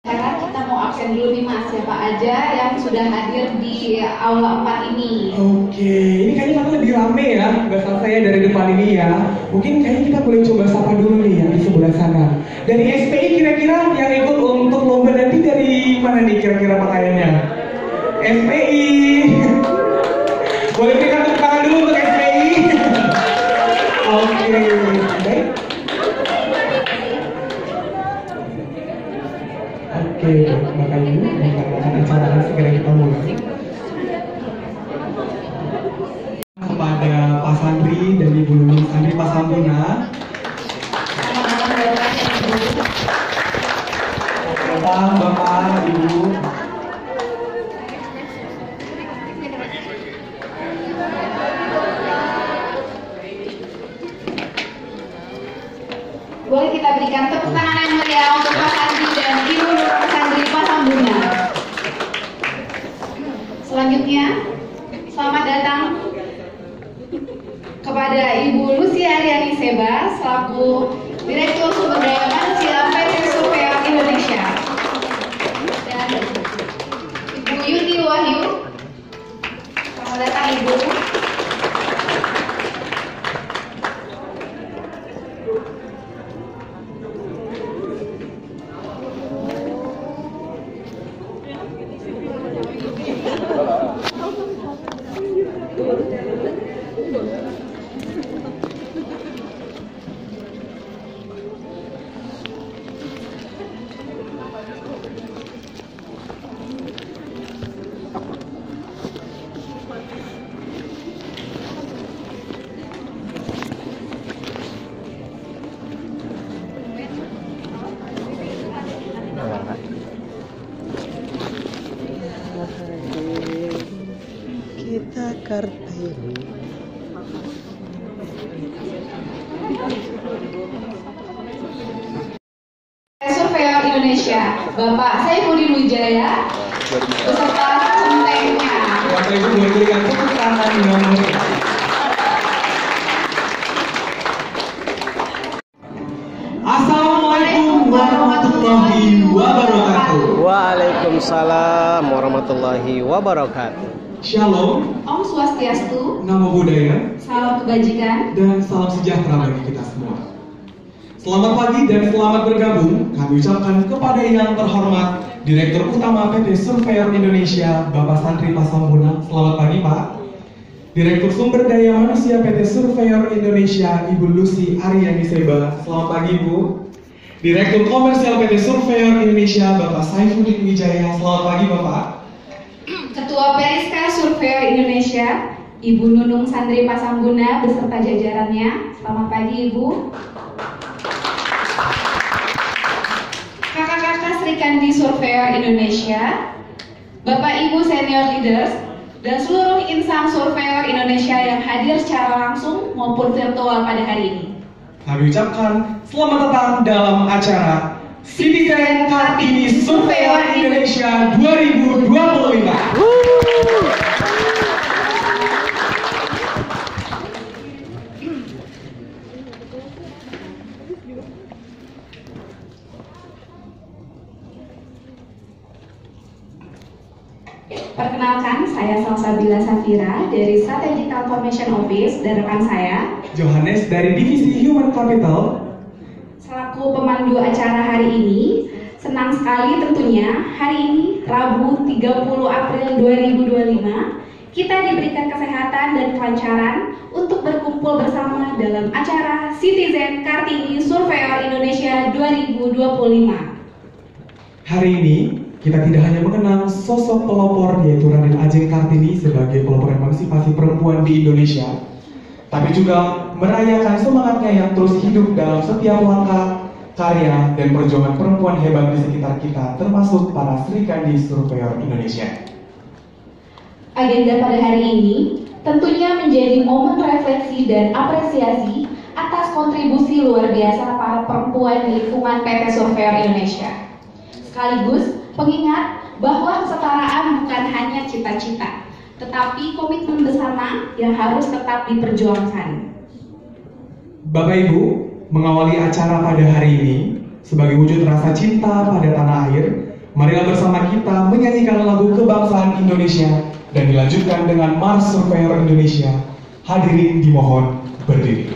Sekarang kita mau absen dulu nih Mas, siapa aja yang sudah hadir di aula 4 ini. Oke, ini kayaknya kita lebih rame ya, nggak selesai ya dari depan ini ya. Mungkin kayaknya kita boleh coba sapa dulu nih yang di sebelah sana. Dari SPI kira-kira yang ikut untuk lomba nanti dari mana nih kira-kira pakaiannya? SPI. Boleh berikan tepuk tangan dulu untuk SPI. Oke, baik. Oke, Bapak Ibu, mengatakan acara segera kita mulai. Kepada Pak Sandri dan Ibu Nunung Sandri Pasambuna, datang Bapak, Ibu. Boleh kita berikan tepuk tangan yang meriah untuk Pak Sandri dan Ibu Nunung Sandri Pasambuna. Selanjutnya, selamat datang kepada Ibu Lucy Aryani Seba selaku Direktur Sumber Daya Manusia PT Surveyor Indonesia dan Ibu Yuni Wahyu. Selamat datang Ibu. Kita Kartini. Surveyor Indonesia, Bapak Saifuddin Wijaya beserta centengnya. Bapak Ibu boleh berikan tepuk tangan yang meriah. Assalamualaikum warahmatullahi wabarakatuh. Waalaikumsalam warahmatullahi wabarakatuh. Shalom, Om Swastiastu, Namo Buddhaya, salam kebajikan. dan salam sejahtera bagi kita semua. Selamat pagi dan selamat bergabung kami ucapkan kepada yang terhormat Direktur Utama PT Surveyor Indonesia, Bapak Sandri Pasambuna. Selamat pagi Pak. Direktur Sumber Daya Manusia PT Surveyor Indonesia, Ibu Lucy Aryani Seba. Selamat pagi Ibu. Direktur Komersial PT Surveyor Indonesia, Bapak Saifuddin Wijaya. Selamat pagi Bapak. Ketua Periska Surveyor Indonesia, Ibu Nunung Sandri Pasambuna beserta jajarannya. Selamat pagi Ibu. Kakak-kakak Sri Kandi Surveyor Indonesia, Bapak Ibu Senior Leaders, dan seluruh insan Surveyor Indonesia yang hadir secara langsung maupun virtual pada hari ini. Kami ucapkan selamat datang dalam acara Citizen Kartini Surveyor Indonesia 2025. Perkenalkan, saya Salsabila Safira dari Strategic Transformation Office dan rekan saya Johannes dari Divisi Human Capital. selaku pemandu acara hari ini. Senang sekali tentunya hari ini Rabu 30 April 2025 kita diberikan kesehatan dan kelancaran untuk berkumpul bersama dalam acara Citizen Kartini Surveyor Indonesia 2025. Hari ini kita tidak hanya mengenal sosok pelopor yaitu Raden Ajeng Kartini sebagai pelopor emansipasi perempuan di Indonesia, tapi juga merayakan semangatnya yang terus hidup dalam setiap langkah, karya, dan perjuangan perempuan hebat di sekitar kita, termasuk para Sri Kandi Surveyor Indonesia. Agenda pada hari ini tentunya menjadi momen refleksi dan apresiasi atas kontribusi luar biasa para perempuan di lingkungan PT Surveyor Indonesia. Sekaligus pengingat bahwa kesetaraan bukan hanya cita-cita, tetapi komitmen bersama yang harus tetap diperjuangkan. Bapak Ibu, mengawali acara pada hari ini sebagai wujud rasa cinta pada tanah air, Marilah bersama kita menyanyikan lagu kebangsaan Indonesia dan dilanjutkan dengan Mars Surveyor Indonesia. Hadirin dimohon berdiri.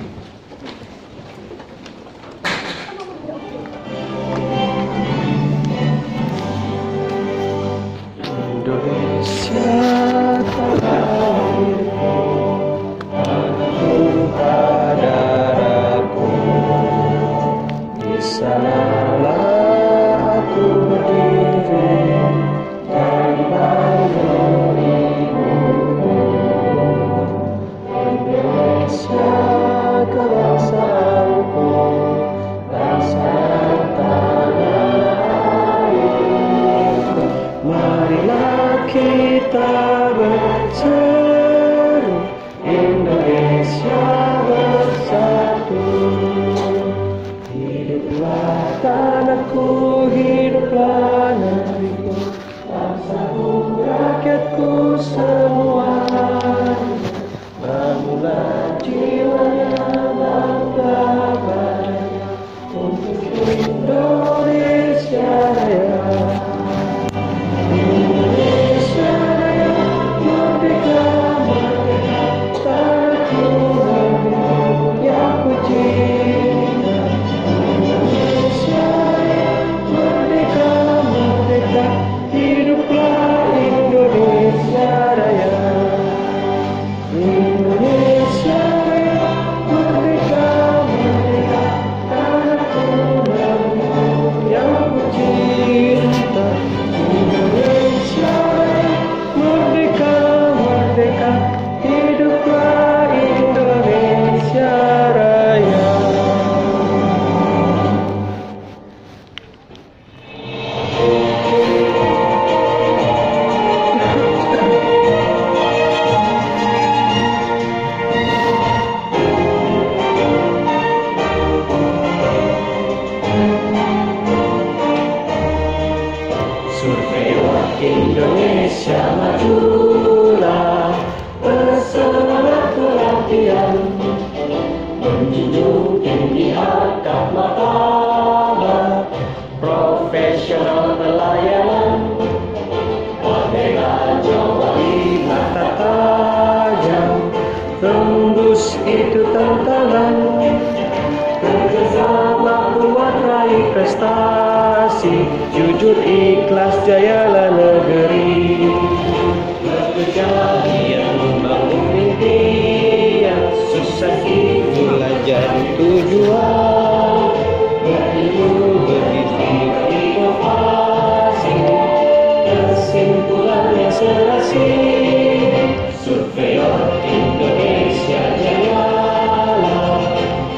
Kita berseru, Indonesia bersatu. Hiduplah tanahku, hiduplah negeriku, bangsaku, rakyatku semua. Bangunlah jiwanya, bangga badannya untuk Indonesia Raya. Indonesia majulah bersama pelatihan, menjunjung tinggi harkat martabat, profesional pelayanan, merdeka jawab mata tajam, tembus itu tantangan, kerjasama kuat raih prestasi, jujur ikhlas jayalah negeri. Bekerja giat membangun impian, susah itulah jadi tujuan. Berilmu begitu inovasi, kesimpulannya serasi. Surveyor Indonesia jayalah,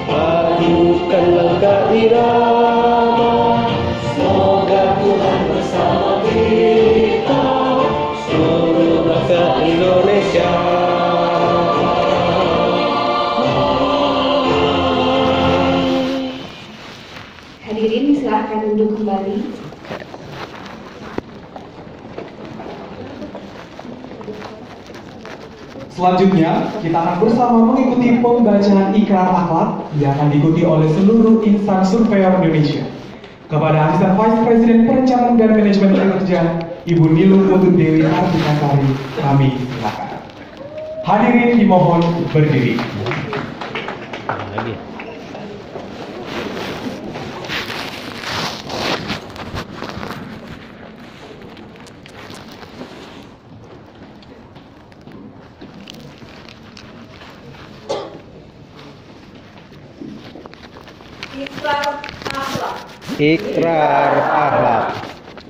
padukan langkah irama. Semoga Tuhan bersama kita, seluruh bangsa Indonesia. Hadirin silakan duduk kembali. Selanjutnya, kita akan bersama mengikuti pembacaan ikrar akhlak yang akan diikuti oleh seluruh insan Surveyor Indonesia. Kepada Asisten Vice President Perencanaan dan Manajemen Kinerja, Ibu Nilu Putut Dewi Artikasari, kami silakan. Hadirin dimohon berdiri. Ikrar akhlak. Ikrar akhlak.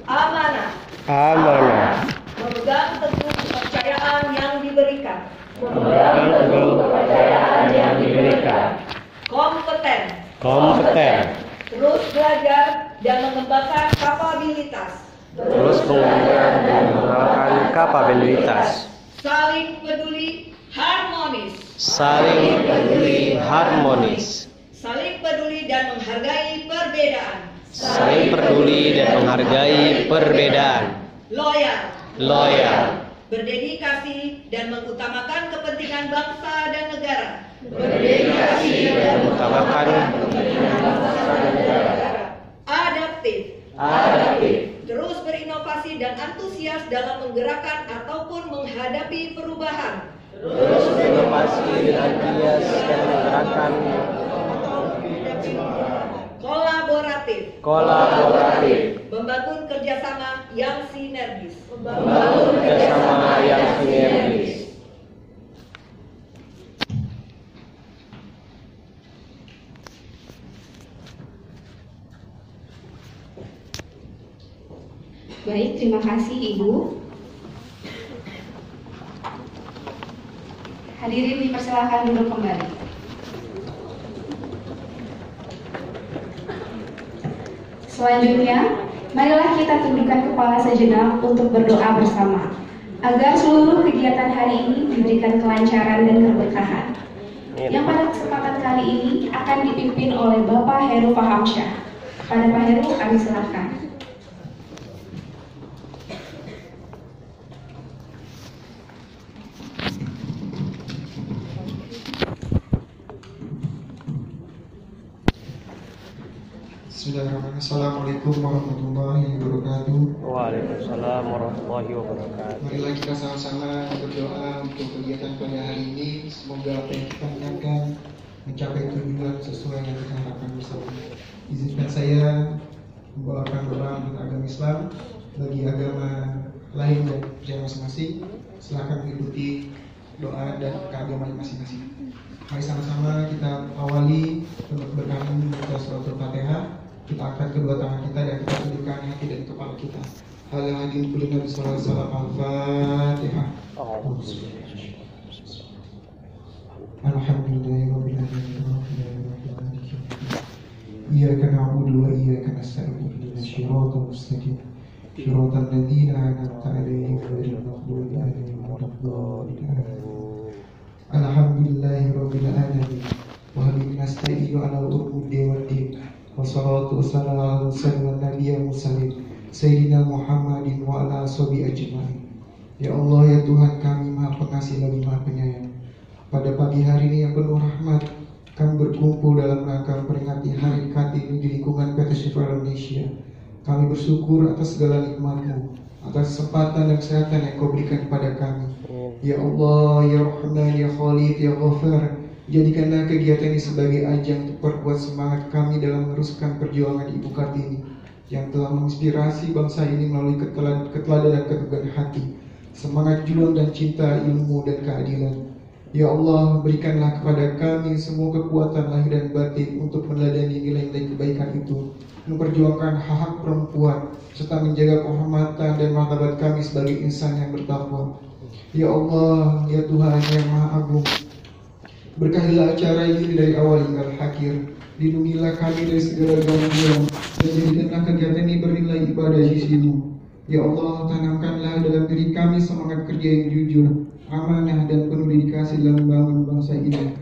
Amanah. Amanah. Memegang teguh kepercayaan yang diberikan. Memegang teguh kepercayaan yang diberikan. Kompeten. Kompeten. Terus belajar dan mengembangkan kapabilitas. Terus belajar dan mengembangkan kapabilitas. Saling peduli harmonis. Saling peduli harmonis. Saling peduli dan menghargai perbedaan. Saling peduli dan menghargai perbedaan. Loyal. Loyal. Berdedikasi dan mengutamakan kepentingan bangsa dan negara. Berdedikasi dan mengutamakan kepentingan bangsa dan negara. Adaptif. Adaptif. Terus berinovasi dan antusias dalam menggerakkan ataupun menghadapi perubahan. Terus inovasi dan gias dan menggerakkan kolaboratif, membangun kerjasama yang sinergis. Baik, terima kasih Ibu. Hadirin dipersilakan duduk kembali. Selanjutnya, marilah kita tundukkan kepala sejenak untuk berdoa bersama, agar seluruh kegiatan hari ini diberikan kelancaran dan keberkahan. Yang pada kesempatan kali ini akan dipimpin oleh Bapak Heru Fahamsyah. Pada Pak Heru, kami silakan. Bismillahirrahmanirrahim. Assalamualaikum warahmatullahi wabarakatuh. Waalaikumsalam warahmatullahi wabarakatuh. Marilah kita sama-sama berdoa untuk kegiatan pada hari ini. Semoga apa yang kita niatkan mencapai tujuan sesuai yang kita harapkan bersama. Izinkan saya membawakan doa untuk agama Islam. Bagi agama lain dan percaya masing-masing, silakan mengikuti doa dan keagamaan masing-masing. Mari sama-sama kita awali untuk berkabung membaca surat Al-Fatihah. Kita angkat kedua tangan kita dan kita tundukkan hati dan kepala kita. Al-Hadin kulli nabi sallallahu alaihi wasallam. Al-Fatihah. Alhamdulillahirabbil alamin. Iyyaka na'budu wa iyyaka nasta'in. Ihdinas siratal mustaqim. Siratal ladzina an'amta 'alaihim ghairil maghdubi 'alaihim waladdallin. Alhamdulillahirabbil alamin. Wa bihi nasta'inu 'ala al-umuri wad-din. Wassalatu wassalamu ala nabiyil mursalin Sayyidina Muhammadin wa ala ashabihi ajma'in. Ya Allah, ya Tuhan kami, Maha Pengasih lagi Maha Penyayang. Pada pagi hari ini yang penuh rahmat, kami berkumpul dalam rangka memperingati Hari Kartini di lingkungan PT Surfer Indonesia. Kami bersyukur atas segala nikmat-Mu, atas kesempatan dan kesehatan yang Kau berikan kepada kami. Ya Allah, ya Rahman, ya Khalid, ya Ghafar, jadikanlah kegiatan ini sebagai ajang untuk perkuat semangat kami dalam meneruskan perjuangan Ibu Kartini yang telah menginspirasi bangsa ini melalui keteladanan dan keteguhan hati, semangat juang dan cinta ilmu dan keadilan. Ya Allah, berikanlah kepada kami semua kekuatan lahir dan batin untuk meneladani nilai-nilai kebaikan itu, memperjuangkan hak-hak perempuan, serta menjaga kehormatan dan martabat kami sebagai insan yang bertakwa. Ya Allah, ya Tuhan yang Maha Agung, berkahilah acara ini dari awal hingga akhir. Lindungilah kami dari segala gangguan dan jadikanlah kegiatan ini bernilai ibadah di sisi-Mu. Ya Allah, tanamkanlah dalam diri kami semangat kerja yang jujur, amanah dan penuh dedikasi dalam membangun bangsa ini.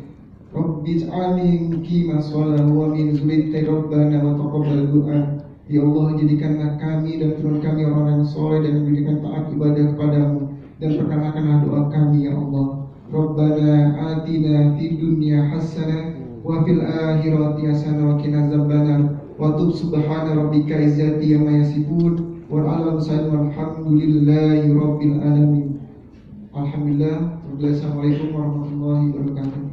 Rabbi ij'alni muqimas shalah wa min dzurriyyati rabbana wa taqabbal du'a. Ya Allah, jadikanlah kami dan turun kami orang-orang yang soleh dan memberikan taat ibadah kepadamu, dan perkenankanlah doa kami ya Allah. Rabbana atina fid dunya hasanah wa fil akhirati hasanah wa qina adzabannar wa tub subhana rabbika izzati amma yasifun wa ala mursalin walhamdulillahi rabbil alamin. Alhamdulillah. Assalamualaikum warahmatullahi wabarakatuh.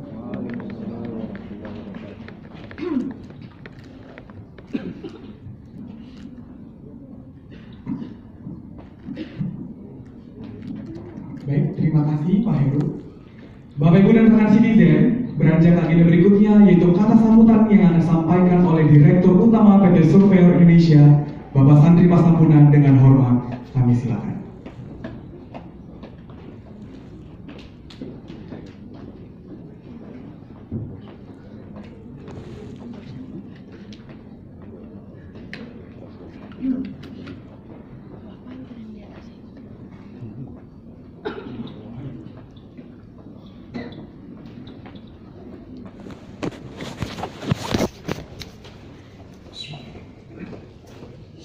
Baik, terima kasih Pak Heru. Bapak Ibu dan rekan citizen, beranjak agenda berikutnya yaitu kata sambutan yang akan disampaikan oleh Direktur Utama PT Surfer Indonesia, Bapak Santri Pasampunan. Dengan hormat, kami silakan.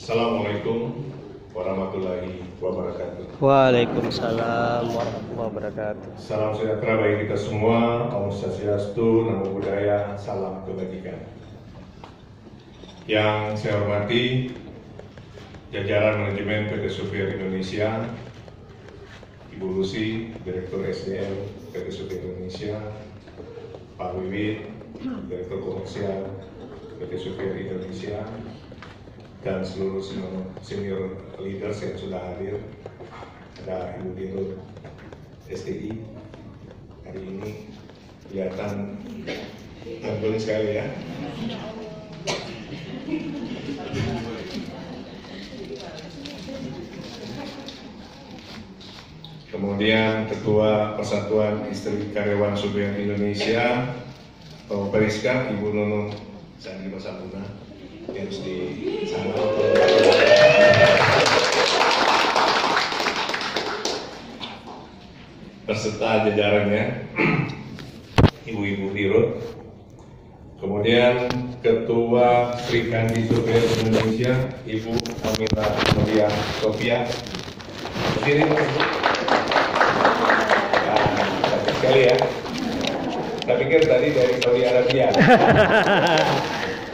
Assalamualaikum warahmatullahi wabarakatuh. Waalaikumsalam warahmatullahi wabarakatuh. Salam sejahtera bagi kita semua. Om Swastiastu, Namo Buddhaya, salam kebajikan. Yang saya hormati jajaran manajemen PT Surveyor Indonesia, Ibu Lucy, Direktur SDM PT Surveyor Indonesia, Pak Wiwit, Direktur Komersial PT Surveyor Indonesia, dan seluruh senior leaders yang sudah hadir. Ada Ibu Dirut STI hari ini kelihatan mumpuni sekali ya. Kemudian Ketua Persatuan Istri Karyawan Surveyor Indonesia, Pak Periska, Ibu Nunung Sandi Masabuna, yang harus di sana. Beserta jajarannya, Ibu-Ibu Dirut. Kemudian Ketua Sri Kandi Surveyor Indonesia, Ibu Aminah Maria Sofia. Berdiri, Mas. Cantik sekali ya. Saya pikir tadi dari Saudi Arabia.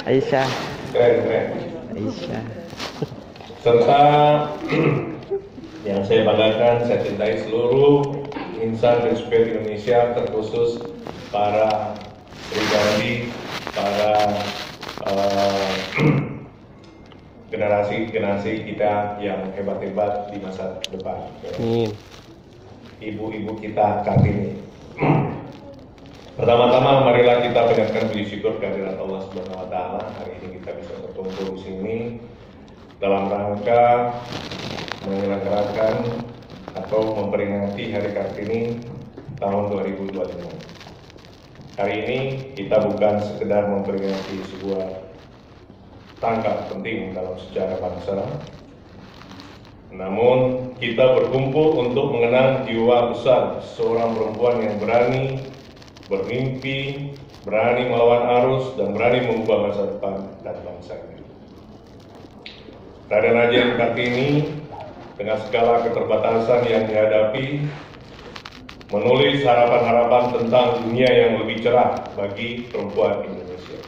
Aisyah. Keren. Aisyah. Serta yang saya banggakan, saya cintai seluruh insan Surveyor Indonesia, terkhusus para pribadi, para generasi kita yang hebat-hebat di masa depan. Ibu-ibu kita Kartini. Pertama-tama marilah kita panjatkan puji syukur kehadirat Allah Subhanahu wa taala. Hari ini kita bisa berkumpul di sini dalam rangka menyelenggarakan atau memperingati Hari Kartini tahun 2025. Hari ini kita bukan sekedar memperingati sebuah tanggal penting dalam sejarah bangsa, namun kita berkumpul untuk mengenang jiwa besar seorang perempuan yang berani bermimpi, berani melawan arus, dan berani mengubah masa depan dan bangsa ini. Raden Ajeng Kartini dengan segala keterbatasan yang dihadapi, menulis harapan-harapan tentang dunia yang lebih cerah bagi perempuan Indonesia.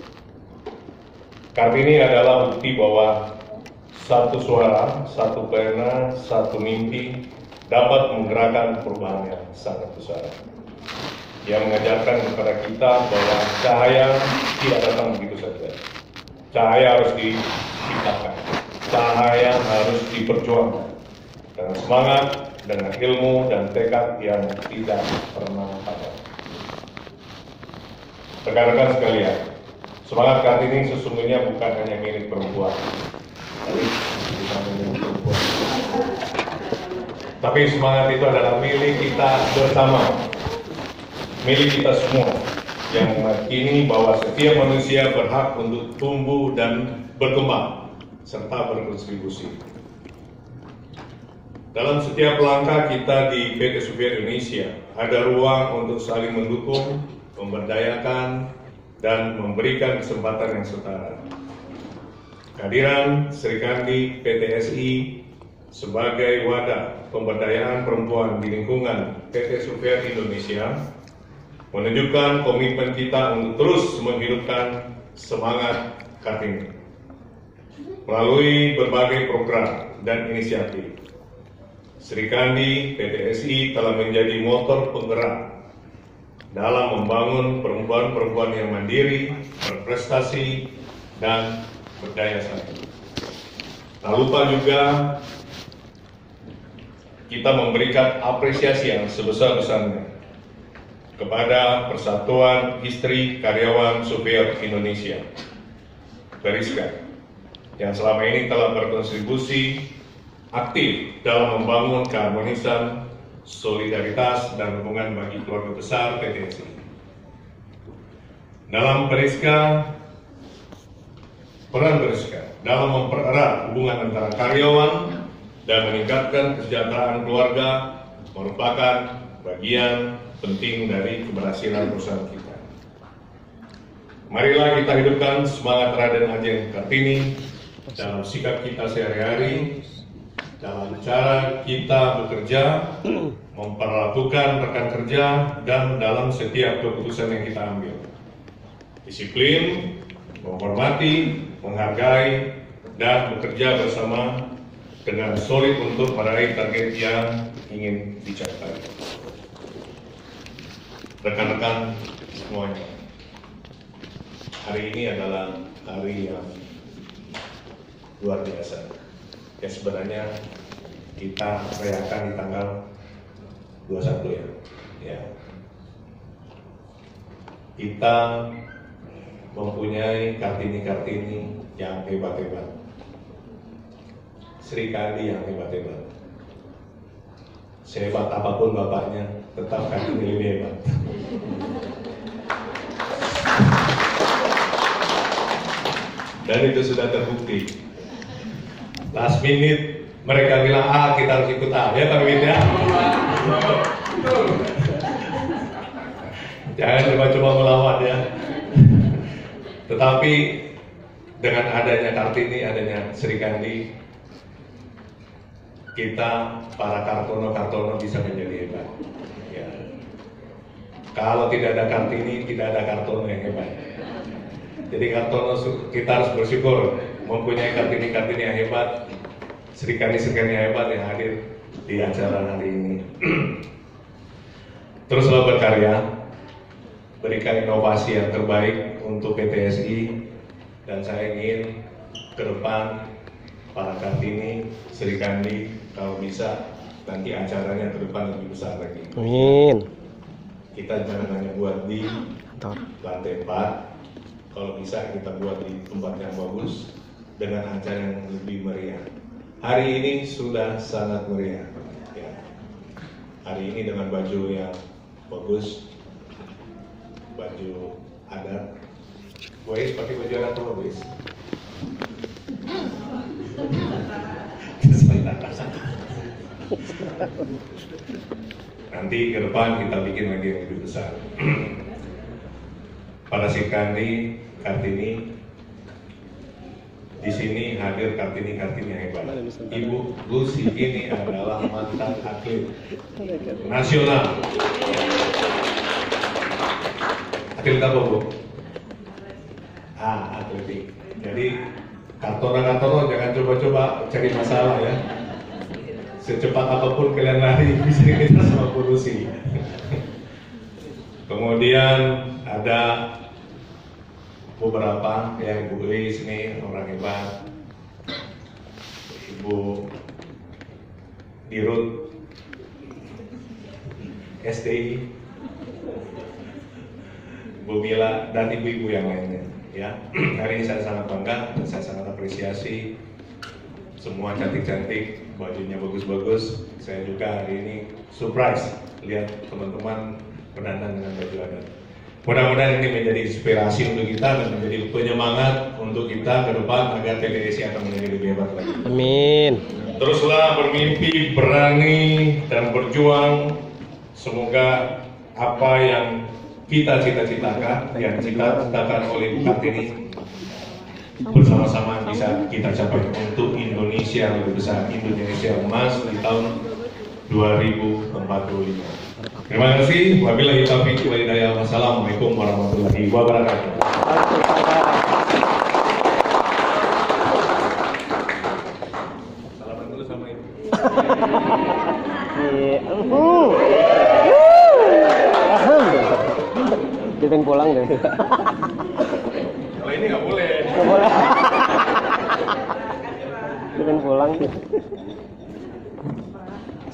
Kartini adalah bukti bahwa satu suara, satu pena, satu mimpi dapat menggerakkan perubahan yang sangat besar. Yang mengajarkan kepada kita bahwa cahaya tidak datang begitu saja. Cahaya harus diciptakan, cahaya harus diperjuangkan dengan semangat, dengan ilmu dan tekad yang tidak pernah padam. Rekan-rekan sekalian, semangat Kartini sesungguhnya bukan hanya milik perempuan, tapi semangat itu adalah milik kita bersama, milik kita semua, yang meyakini bahwa setiap manusia berhak untuk tumbuh dan berkembang serta berkontribusi. Dalam setiap langkah kita di PT Surveyor Indonesia, ada ruang untuk saling mendukung, memberdayakan, dan memberikan kesempatan yang setara. Kehadiran Sri Kandi PTSI sebagai wadah pemberdayaan perempuan di lingkungan PT Surveyor Indonesia menunjukkan komitmen kita untuk terus menghidupkan semangat Kartini. Melalui berbagai program dan inisiatif, Sri Kandi PTSI telah menjadi motor penggerak dalam membangun perempuan-perempuan yang mandiri, berprestasi, dan berdaya saing. Tak lupa juga kita memberikan apresiasi yang sebesar-besarnya kepada Persatuan Istri Karyawan Surveyor Indonesia, Periska, yang selama ini telah berkontribusi aktif dalam membangun keharmonisan, solidaritas, dan dukungan bagi keluarga besar PTSI. Dalam Periska, peran Periska dalam mempererat hubungan antara karyawan dan meningkatkan kesejahteraan keluarga merupakan bagian penting dari keberhasilan perusahaan kita. Marilah kita hidupkan semangat Raden Ajeng Kartini dalam sikap kita sehari-hari, dalam cara kita bekerja, memperlakukan rekan kerja, dan dalam setiap keputusan yang kita ambil. Disiplin, menghormati, menghargai, dan bekerja bersama dengan solid untuk meraih target yang ingin dicapai. Rekan-rekan semuanya, hari ini adalah hari yang luar biasa. Ya sebenarnya kita rayakan di tanggal 21 ya. Kita mempunyai Kartini-Kartini yang hebat-hebat, Sri Kandi yang hebat-hebat. Sehebat apapun bapaknya, tetap Kartini lebih hebat. Dan itu sudah terbukti. Last minute mereka bilang A, kita harus ikut A, ya Pak Wid ya. Jangan coba-coba melawan ya. Tetapi dengan adanya Kartini, adanya Sri Kandi, kita para Kartono bisa menjadi hebat. Ya. Kalau tidak ada Kartini, tidak ada Kartono yang hebat. Jadi Kartono kita harus bersyukur mempunyai Kartini yang hebat, Sri Kandi yang hebat yang hadir di acara hari ini. Teruslah berkarya, berikan inovasi yang terbaik untuk PTSI, dan saya ingin ke depan para Kartini, Sri Kandi, kalau bisa nanti acaranya ke depan lebih besar lagi. Amin. Kita jangan hanya buat di lantai 4, kalau bisa kita buat di tempat yang bagus dengan acara yang lebih meriah. Hari ini sudah sangat meriah. Ya. Hari ini dengan baju yang bagus, baju adat. Boys pakai baju adat apa boys? Nanti ke depan kita bikin lagi yang lebih besar. Para Sri Kandi, Kartini, di sini hadir Kartini yang hebat. Ibu Lucy ini adalah mantan atlet nasional. Atlet apa Bu? Atletik. Jadi Kartono jangan coba-coba cari masalah ya. Secepat apapun kalian lari bisa kita sama Bu Lucy. Kemudian ada beberapa ya, Ibu Luis ini orang hebat, Ibu Dirut SDI, Bu Mila, dan ibu-ibu yang lainnya. Ya, hari ini saya sangat bangga dan saya sangat apresiasi. Semua cantik-cantik, bajunya bagus-bagus. Saya juga hari ini surprise lihat teman-teman berdandan dengan baju adat. Mudah-mudahan ini menjadi inspirasi untuk kita dan menjadi penyemangat untuk kita ke depan agar PTSI akan menjadi lebih hebat lagi. Amin. Teruslah bermimpi, berani, dan berjuang. Semoga apa yang kita cita-citakan, yang cita-citakan oleh Bu Kartini, bersama-sama bisa kita capai untuk Indonesia lebih besar, Indonesia emas di tahun 2045. Terima kasih. Wabillahi taufiq wal hidayah. Wassalamualaikum warahmatullahi wabarakatuh. Salaman dulu sama ibu. Dia pengen pulang deh. Kalau ini nggak boleh. Nggak boleh. Dia pengen pulang deh.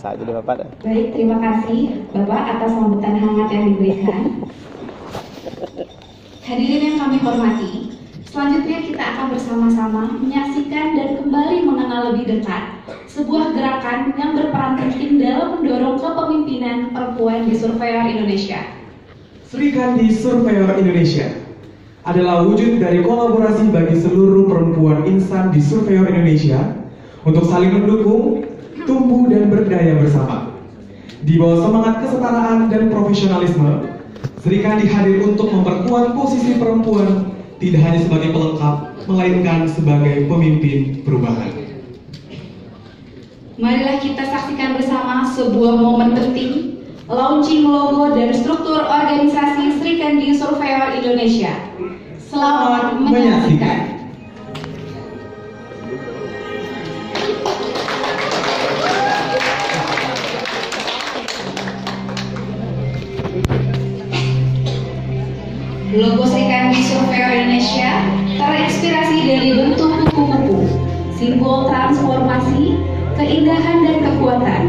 Saat jadi Bapak. Baik, terima kasih Bapak atas sambutan hangat yang diberikan. Hadirin yang kami hormati, selanjutnya kita akan bersama-sama menyaksikan dan kembali mengenal lebih dekat sebuah gerakan yang berperan penting dalam mendorong kepemimpinan perempuan di Surveyor Indonesia. Sri Kandi Surveyor Indonesia adalah wujud dari kolaborasi bagi seluruh perempuan insan di Surveyor Indonesia untuk saling mendukung, tumbuh dan berdaya bersama. Di bawah semangat kesetaraan dan profesionalisme, Sri Kandi hadir untuk memperkuat posisi perempuan tidak hanya sebagai pelengkap, melainkan sebagai pemimpin perubahan. Marilah kita saksikan bersama sebuah momen penting, launching logo dan struktur organisasi Sri Kandi Surveyor Indonesia. Selamat menyaksikan. Logo Serikandi Surveyor Indonesia terinspirasi dari bentuk kupu-kupu, simbol transformasi, keindahan dan kekuatan.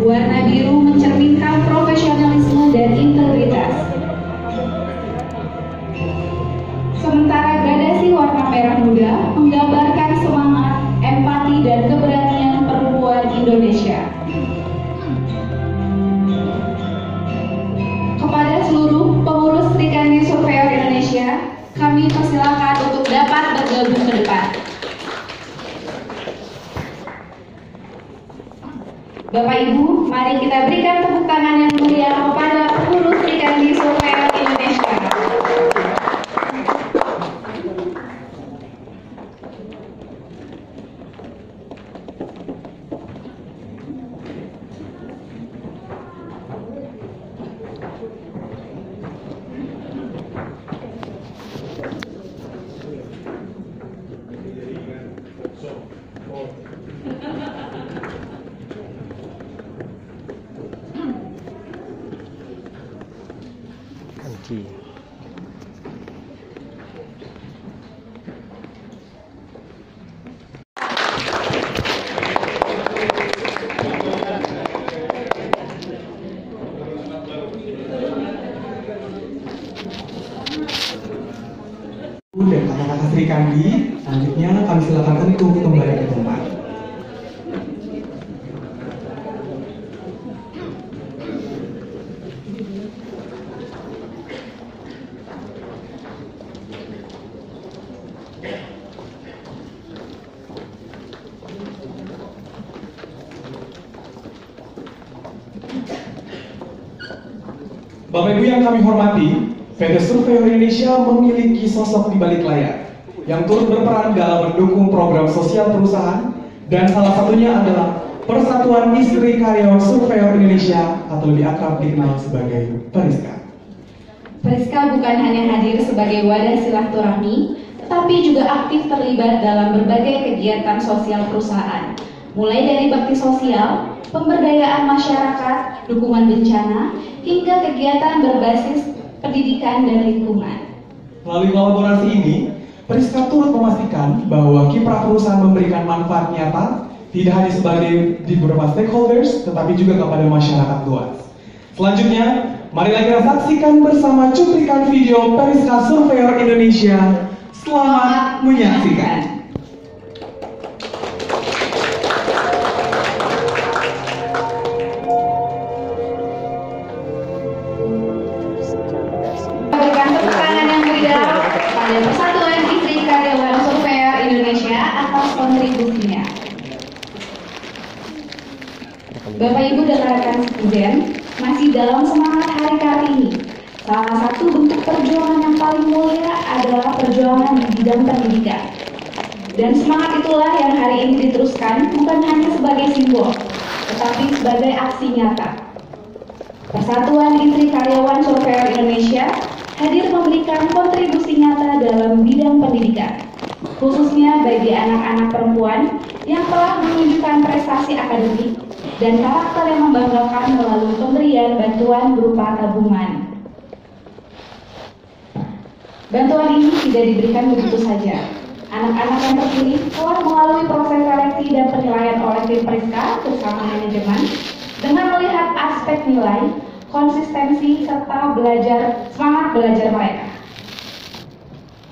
Warna biru mencerminkan profesionalisme dan integritas. Sementara gradasi warna merah muda menggambarkan semangat, empati, dan keberanian perempuan Indonesia. Kepada seluruh pengurus Serikandi Surveyor Indonesia, kami persilakan untuk dapat bergabung ke depan. Bapak Ibu, mari kita berikan tepuk tangan yang meriah kepada pengurus Serikandi Surveyor Indonesia. Dan kata-kata Serikandi, selanjutnya kami silakan untuk kembali ke tempat. Bapak Ibu yang kami hormati, PT Surveyor Indonesia memiliki sosok di balik layar yang turut berperan dalam mendukung program sosial perusahaan, dan salah satunya adalah Persatuan Istri Karyawan Surveyor Indonesia atau lebih akrab dikenal sebagai Periska. Periska bukan hanya hadir sebagai wadah silaturahmi, tetapi juga aktif terlibat dalam berbagai kegiatan sosial perusahaan, mulai dari bakti sosial, pemberdayaan masyarakat, dukungan bencana, hingga kegiatan berbasis pendidikan dan lingkungan. Melalui kolaborasi ini, Periska turut memastikan bahwa kiprah perusahaan memberikan manfaat nyata tidak hanya sebagai di beberapa stakeholders, tetapi juga kepada masyarakat luas. Selanjutnya, marilah kita saksikan bersama cuplikan video Periska Surveyor Indonesia. Selamat menyaksikan. Persatuan Istri Karyawan Surveyor Indonesia atas kontribusinya. Bapak Ibu dan rekan citizen, masih dalam semangat Hari Kartini, salah satu bentuk perjuangan yang paling mulia adalah perjuangan di bidang pendidikan. Dan semangat itulah yang hari ini diteruskan bukan hanya sebagai simbol, tetapi sebagai aksi nyata. Persatuan Istri Karyawan Surveyor Indonesia hadir memberikan kontribusi nyata dalam bidang pendidikan, khususnya bagi anak-anak perempuan yang telah menunjukkan prestasi akademik dan karakter yang membanggakan melalui pemberian bantuan berupa tabungan. Bantuan ini tidak diberikan begitu saja. Anak-anak yang terpilih telah melalui proses seleksi dan penilaian oleh tim Periska bersama manajemen dengan melihat aspek nilai, konsistensi, serta semangat belajar mereka.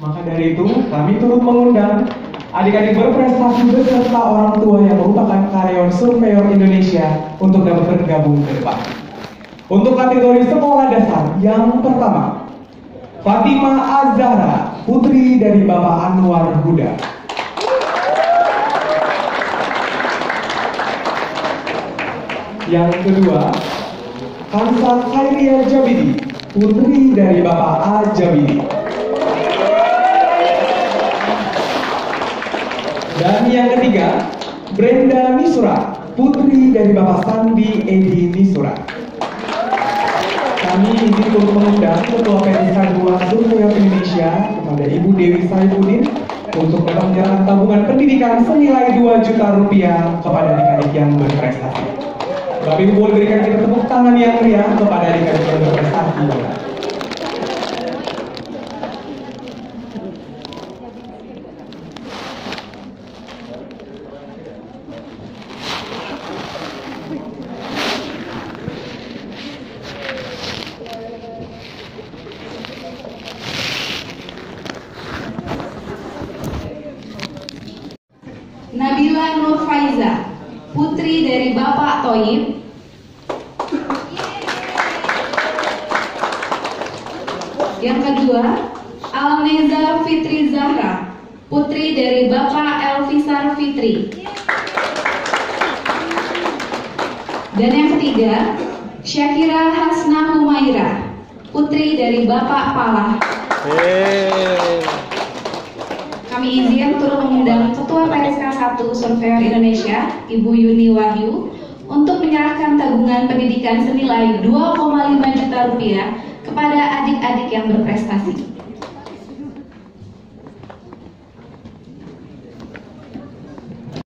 Maka dari itu, kami turut mengundang adik-adik berprestasi beserta orang tua yang merupakan karyawan Surveyor Indonesia untuk dapat bergabung ke depan. Untuk kategori sekolah dasar yang pertama, Fatimah Azhara, putri dari Bapak Anwar Huda. Yang kedua, Kansat Khairia Jabidi, putri dari Bapak A. Jabidi. Dan yang ketiga, Brenda Misura, putri dari Bapak Sandi Edi Misura. Kami izin turut mengundang Ketua PSK 2 Surveyor Indonesia kepada Ibu Dewi Saifuddin untuk dapat menyerahkan tabungan pendidikan senilai 2 juta rupiah kepada adik-adik yang berprestasi. Bapak Ibu boleh berikan kita tepuk tangan yang meriah kepada adik-adik yang berprestasi. putri dari Bapak Toyib. Yang kedua, Alneza Fitri Zahra, putri dari Bapak Elvisar Fitri. Dan yang ketiga, Syakira Hasna Humaira, putri dari Bapak Palah. Kami izin turut mengundang Ketua PSK 1 Surveyor Indonesia, Ibu Yuni Wahyu, untuk menyerahkan tabungan pendidikan senilai 2,5 juta rupiah kepada adik-adik yang berprestasi.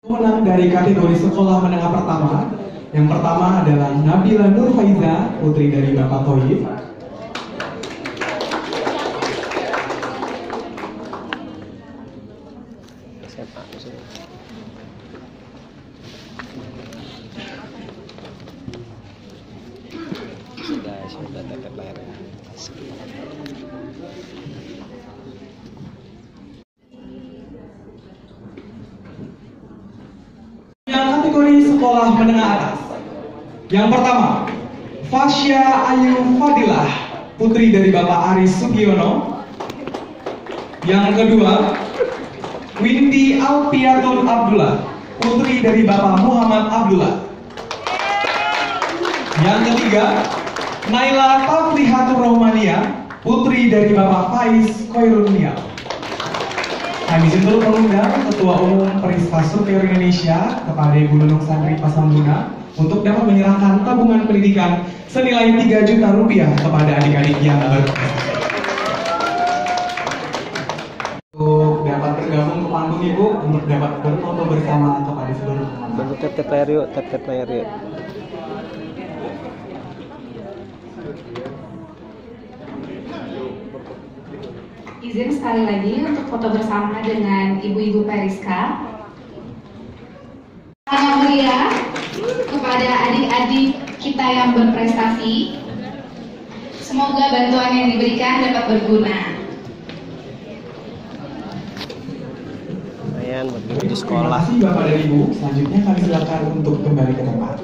Pemenang dari kategori sekolah menengah pertama, yang pertama adalah Nabila Nur Faiza, putri dari Bapak Toyib. Sudah dapat layar. Yang kategori sekolah menengah atas, yang pertama Fasya Ayu Fadilah, putri dari Bapak Aris Sugiono. Yang kedua, Windy Alpiatun Abdullah, putri dari Bapak Muhammad Abdullah. Yang ketiga, Naila Taflihatur Rohmania, putri dari Bapak Faiz Koirunial. Kami izin turut mengundang Ketua Umum Periska Surveyor Indonesia kepada Ibu Nunung Sandri Pasambuna untuk dapat menyerahkan tabungan pendidikan senilai 3 juta rupiah kepada adik-adik yang berprestasi. Untuk dapat bergabung ke panggung Ibu untuk dapat berfoto bersama kepada seluruh teman. Bantu tap layar yuk, tap layar yuk. Izin sekali lagi untuk foto bersama dengan Ibu-Ibu Periska. Yang mulia kepada adik-adik kita yang berprestasi, semoga bantuan yang diberikan dapat berguna. Lumayan buat di Terima sekolah. kasih Bapak dan Ibu. Selanjutnya kami silakan untuk kembali ke tempat.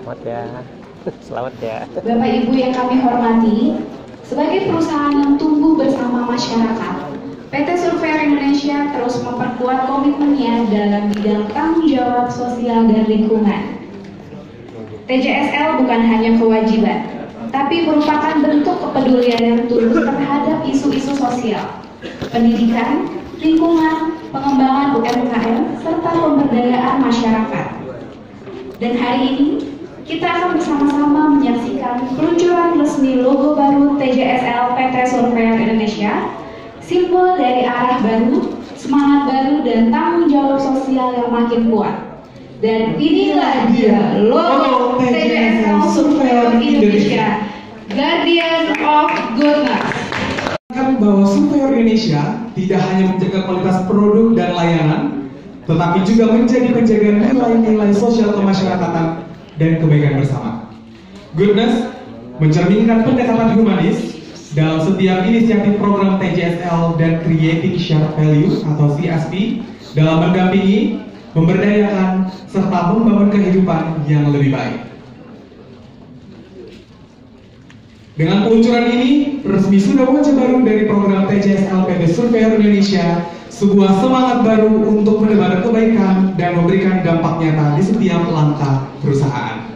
Selamat ya. Selamat ya. Bapak Ibu yang kami hormati, sebagai perusahaan yang tumbuh bersama masyarakat, PT Surveyor Indonesia terus memperkuat komitmennya dalam bidang tanggung jawab sosial dan lingkungan. TJSL bukan hanya kewajiban, tapi merupakan bentuk kepedulian yang tulus terhadap isu-isu sosial, pendidikan, lingkungan, pengembangan UMKM, serta pemberdayaan masyarakat. Dan hari ini, kita akan bersama-sama menyaksikan peluncuran resmi logo baru TJSL PT Surveyor Indonesia, simbol dari arah baru, semangat baru, dan tanggung jawab sosial yang makin kuat. Dan inilah dia logo TJSL Surveyor Indonesia, Guardian of Goodness. Bahwa Surveyor Indonesia tidak hanya menjaga kualitas produk dan layanan, tetapi juga menjadi penjaga nilai-nilai sosial kemasyarakatan dan kebaikan bersama. Goodness mencerminkan pendekatan humanis dalam setiap inisiatif program TJSL dan Creating Shared Value atau CSP dalam mendampingi, memberdayakan, serta membangun kehidupan yang lebih baik. Dengan peluncuran ini, resmi sudah wajah baru dari program TJSL PT Surveyor Indonesia, sebuah semangat baru untuk menebar kebaikan dan memberikan dampak nyata di setiap langkah perusahaan.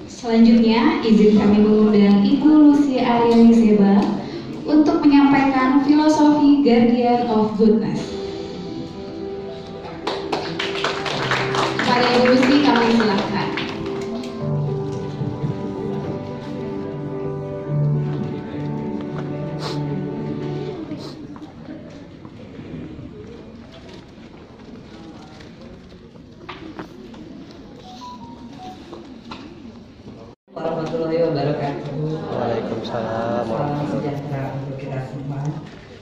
Selanjutnya, izin kami mengundang Ibu Lucy Aryani Seba untuk menyampaikan filosofi Guardian of Goodness. Kepada Ibu Lucy, kami silakan. Warahmatullahi wabarakatuh. Waalaikumsalam Salam warahmatullahi sejahtera untuk kita semua.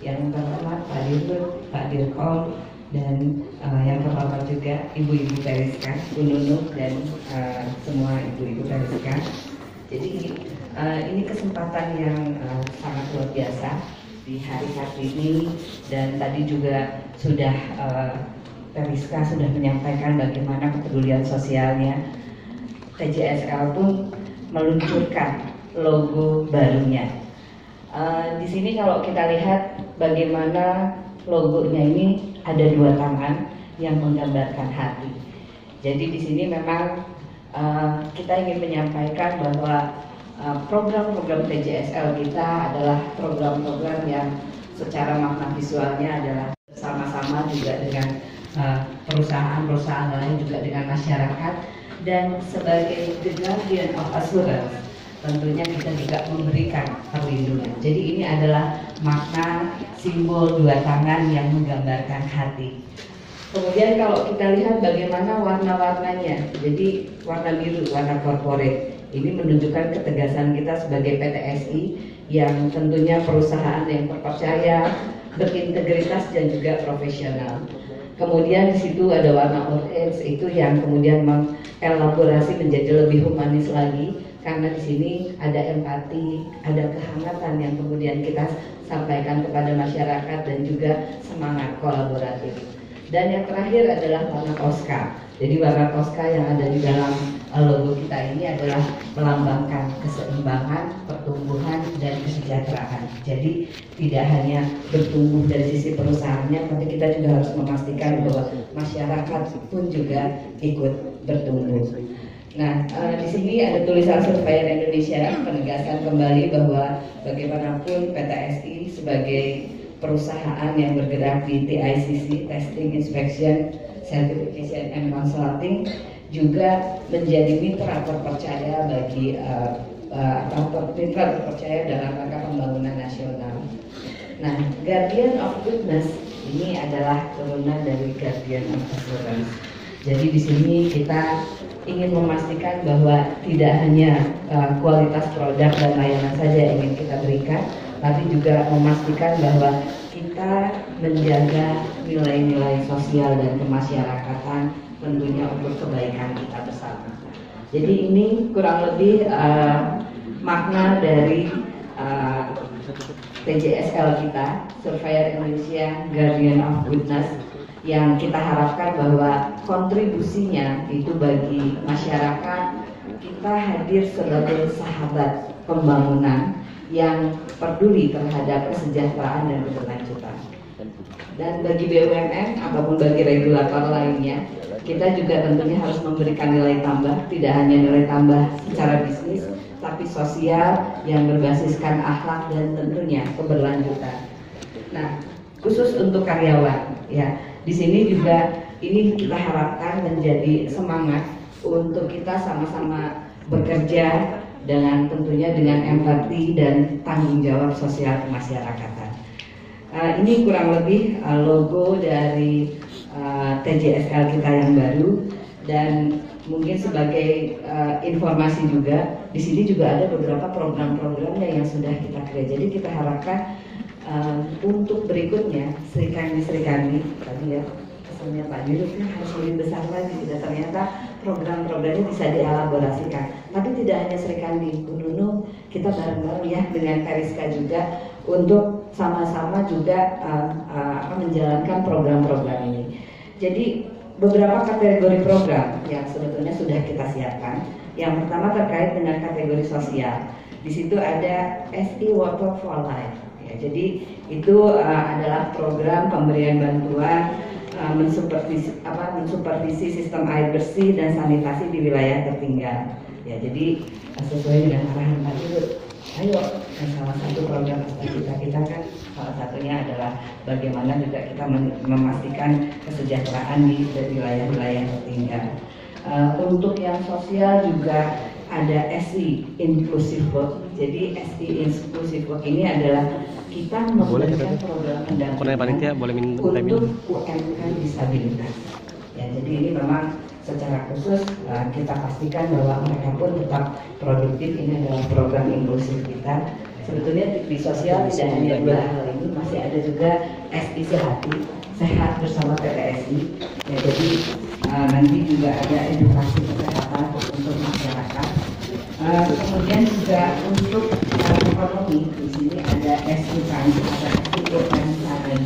yang terhormat Pak Dirut, Pak Dirkom, dan yang terhormat juga Ibu-Ibu Periska, Bu Nunuk, dan semua Ibu-Ibu Periska. Jadi ini kesempatan yang sangat luar biasa di hari Kartini, dan tadi juga sudah Periska sudah menyampaikan bagaimana kepedulian sosialnya. TJSL pun meluncurkan logo barunya. Di sini kalau kita lihat bagaimana logonya ini ada 2 tangan yang menggambarkan hati. Jadi di sini memang kita ingin menyampaikan bahwa program-program TJSL kita adalah program-program yang secara makna visualnya adalah bersama-sama juga dengan perusahaan-perusahaan lain, juga dengan masyarakat, dan sebagai the guardian of assurance tentunya kita juga memberikan perlindungan. Jadi ini adalah makna simbol 2 tangan yang menggambarkan hati. Kemudian kalau kita lihat bagaimana warna-warnanya, jadi warna biru, warna corporate, ini menunjukkan ketegasan kita sebagai PTSI yang tentunya perusahaan yang terpercaya, berintegritas, dan juga profesional. Kemudian di situ ada warna orange, itu yang kemudian mengelaborasi menjadi lebih humanis lagi, karena di sini ada empati, ada kehangatan yang kemudian kita sampaikan kepada masyarakat, dan juga semangat kolaboratif. Dan yang terakhir adalah warna Tosca. Jadi warna Tosca yang ada di dalam logo kita ini adalah melambangkan keseimbangan, pertumbuhan, dan kesejahteraan. Jadi tidak hanya bertumbuh dari sisi perusahaannya, tapi kita juga harus memastikan bahwa masyarakat pun juga ikut bertumbuh. Nah, di sini ada tulisan Surveyor Indonesia penegasan kembali bahwa bagaimanapun PTSI sebagai perusahaan yang bergerak di TICC, Testing, Inspection, Certification, and Consulting, juga menjadi mitra terpercaya bagi mitra terpercaya dalam rangka pembangunan nasional. Nah, Guardian of Goodness ini adalah turunan dari Guardian of Assurance. Jadi di sini kita ingin memastikan bahwa tidak hanya kualitas produk dan layanan saja yang ingin kita berikan, tapi juga memastikan bahwa kita menjaga nilai-nilai sosial dan kemasyarakatan tentunya untuk kebaikan kita bersama. Jadi ini kurang lebih makna dari TJSL kita, Surveyor Indonesia Guardian of Goodness, yang kita harapkan bahwa kontribusinya itu bagi masyarakat, kita hadir sebagai sahabat pembangunan yang peduli terhadap kesejahteraan dan keberlanjutan. Dan bagi BUMN ataupun bagi regulator lainnya, kita juga tentunya harus memberikan nilai tambah, tidak hanya nilai tambah secara bisnis, tapi sosial yang berbasiskan akhlak dan tentunya keberlanjutan. Nah, khusus untuk karyawan, ya, di sini juga ini kita harapkan menjadi semangat untuk kita sama-sama bekerja dengan tentunya dengan empati dan tanggung jawab sosial kemasyarakatan. Ini kurang lebih logo dari TJSL kita yang baru, dan mungkin sebagai informasi juga di sini juga ada beberapa program-programnya yang sudah kita create. Jadi kita harapkan untuk berikutnya Sri Kandi tadi ya pesannya Pak Dirut harus lebih besar lagi. Ternyata program-programnya bisa dielaborasikan. Tapi tidak hanya Sri Kandi, Bu Nunuk, kita bareng-bareng ya dengan Periska juga untuk sama-sama juga menjalankan program-program ini. Jadi beberapa kategori program yang sebetulnya sudah kita siapkan. Yang pertama terkait dengan kategori sosial. Di situ ada SI Water for Life. Ya, jadi itu adalah program pemberian bantuan mensupervisi sistem air bersih dan sanitasi di wilayah tertinggal. Ya, jadi sesuai dengan arahan Pak Dirut. Ayo, dan salah satu program kita kan salah satunya adalah bagaimana juga kita memastikan kesejahteraan di wilayah-wilayah tertinggal. Untuk yang sosial juga ada SI Inclusive Work. Jadi SI Inclusive Work ini adalah kita memberikan program pendampingan untuk UMKM disabilitas. Ya, jadi ini memang secara khusus kita pastikan bahwa mereka pun tetap produktif. Ini adalah program inklusif kita sebetulnya di sosial tidak hanya dua hal ini, masih ada juga SIC hati, sehat bersama PPSI. Ya, jadi nanti juga ada edukasi kesehatan untuk masyarakat. Kemudian juga untuk ekonomi, di sini ada SUKM, ada SUKM.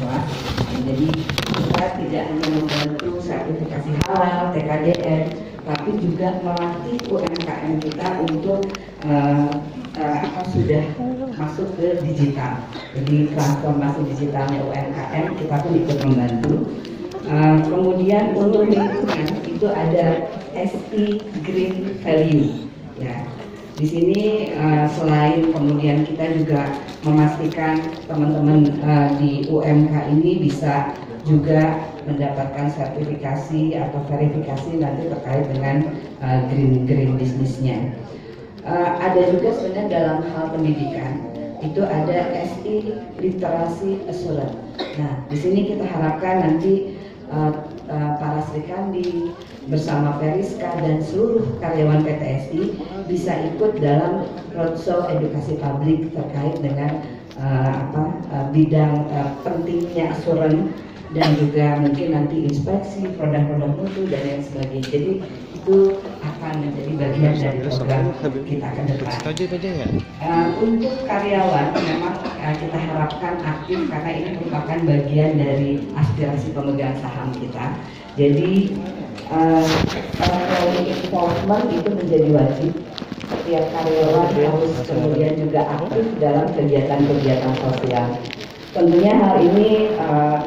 Jadi kita tidak hanya membantu sertifikasi halal, TKDN, tapi juga melatih UMKM kita untuk sudah masuk ke digital. Jadi transformasi digitalnya UMKM kita pun ikut membantu. Kemudian untuk lingkungan itu ada SI Green Value. Ya, di sini selain kemudian kita juga memastikan teman-teman di UMK ini bisa juga mendapatkan sertifikasi atau verifikasi nanti terkait dengan green bisnisnya. Ada juga sebenarnya dalam hal pendidikan itu ada SI Literasi Assurance. Nah, di sini kita harapkan nanti para Sri Kandi bersama Periska dan seluruh karyawan PTSI bisa ikut dalam roadshow edukasi publik terkait dengan bidang pentingnya asuransi dan juga mungkin nanti inspeksi produk-produk mutu dan lain sebagainya. Jadi itu akan menjadi bagian dari program kita ke depan. Untuk karyawan memang kita harapkan aktif karena ini merupakan bagian dari aspirasi pemegang saham kita. Jadi enforcement itu menjadi wajib. Setiap karyawan harus kemudian juga aktif dalam kegiatan-kegiatan sosial. Tentunya hal ini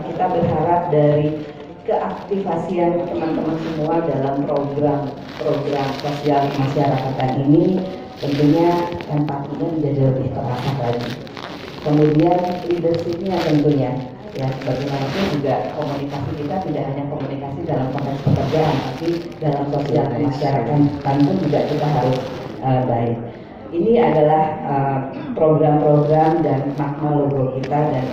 kita berharap dari keaktifasian teman-teman semua dalam program sosial masyarakatan ini tentunya empatinya menjadi lebih terasa lagi. Kemudian leadershipnya tentunya ya bagaimanapun juga komunikasi kita tidak hanya komunikasi dalam konteks pekerjaan tapi dalam sosial masyarakat pun juga kita harus baik. Ini adalah program-program dan makna logo kita dan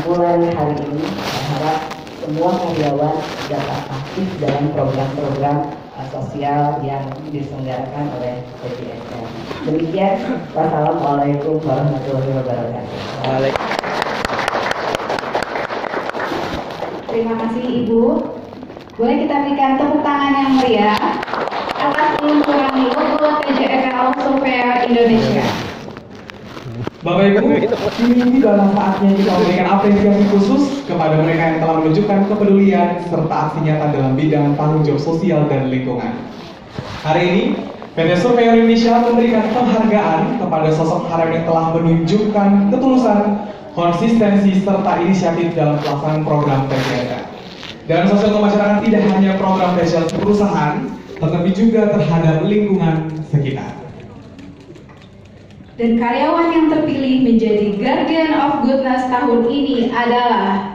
mulai hari ini berharap semua karyawan dapat aktif dalam program-program sosial yang diselenggarakan oleh PTSI. Demikian, wassalamualaikum warahmatullahi wabarakatuh. Terima kasih Ibu. Boleh kita berikan tepuk tangan yang meriah atas peluncuran logo TJFL Surveyor Indonesia. Bapak Ibu, ini adalah saatnya kita memberikan apresiasi khusus kepada mereka yang telah menunjukkan kepedulian serta aksi nyata dalam bidang tanggung jawab sosial dan lingkungan. Hari ini, PT Surveyor Indonesia memberikan penghargaan kepada sosok karyawan yang telah menunjukkan ketulusan, konsistensi serta inisiatif dalam pelaksanaan program TJFL. Dalam sosial masyarakat tidak hanya program spesial perusahaan, tetapi juga terhadap lingkungan sekitar. Dan karyawan yang terpilih menjadi Guardian of Goodness tahun ini adalah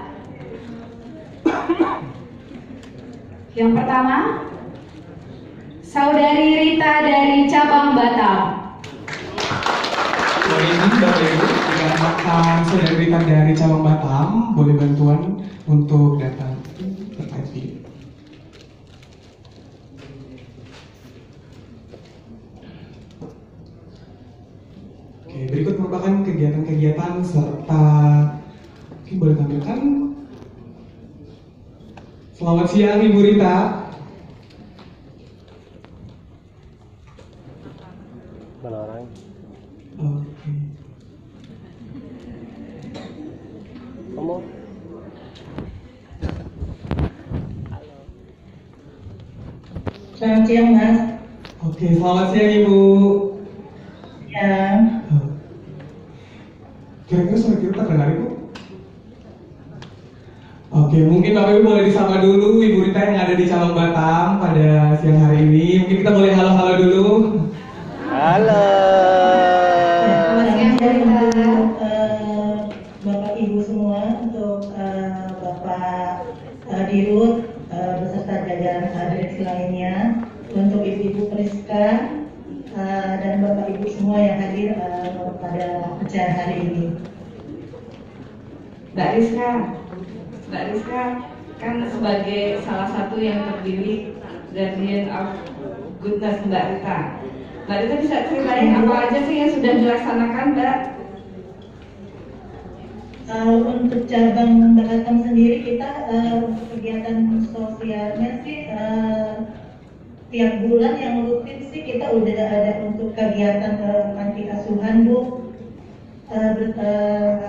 yang pertama, Saudari Rita dari cabang Batam. Hari ini Bapak Ibu dikarenakan Saudari Rita dari cabang Batam, boleh bantuan untuk datang terkait video. Oke, berikut merupakan kegiatan-kegiatan serta mungkin boleh tampilkan. Selamat siang Ibu Rita. Mana orang? Oke. Kamu? Selamat siang Mas. Oke, selamat siang Ibu. Ya. Kira-kira suara kita terdengar Ibu? Oke, mungkin Bapak Ibu boleh disapa dulu Ibu Rita yang ada di cabang Batam pada siang hari ini. Mungkin kita boleh halo-halo dulu. Halo. Selamat siang untuk Bapak Ibu semua, untuk Bapak Dirut beserta jajaran direksi lainnya, untuk Ibu-Ibu Periska dan Bapak Ibu semua yang hadir pada acara hari ini. Mbak Rizka kan sebagai salah satu yang terpilih Guardian of Goodness Mbak Rita bisa ceritain apa aja sih yang sudah dilaksanakan Mbak? Untuk cabang Batam sendiri kita kegiatan sosialnya sih tiap bulan yang rutin sih kita udah ada untuk kegiatan panti asuhan Bu,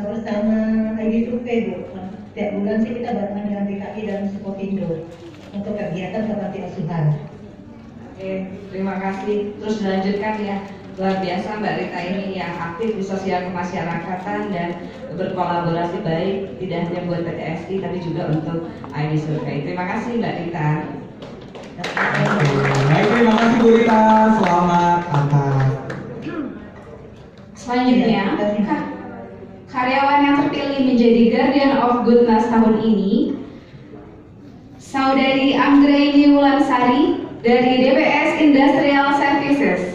bersama ID Survei Bu. Tiap bulan sih kita barengan dengan DKI dan Sukotindo untuk kegiatan ke panti asuhan. Oke, terima kasih. Terus dilanjutkan ya. Luar biasa Mbak Rita ini yang aktif di sosial kemasyarakatan dan berkolaborasi baik tidak hanya buat PTSI tapi juga untuk ID Survey. Terima kasih Mbak Rita. Baik, terima kasih Bu Rita. Selamat atas. Selanjutnya, karyawan yang terpilih menjadi Guardian of Goodness tahun ini, Saudari Anggraini Wulansari dari DPS Industrial Services.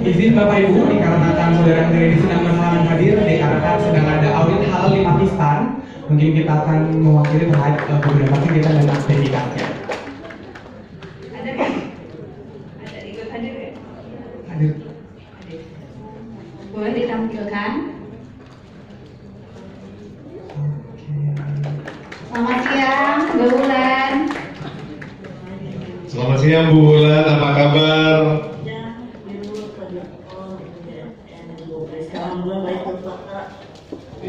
Izin Bapak Ibu, dikarenakan saudara Anggraini sedang berhalangan hadir, dikarenakan sedang ada audit halal di Pakistan, mungkin kita akan mewakili beberapa kegiatan dan aktivitasnya. Ada kan? Ada ikut hadir ya? Hadir. Boleh ditampilkan. Selamat siang, Bu Wulan. Selamat siang Bu Wulan, apa kabar?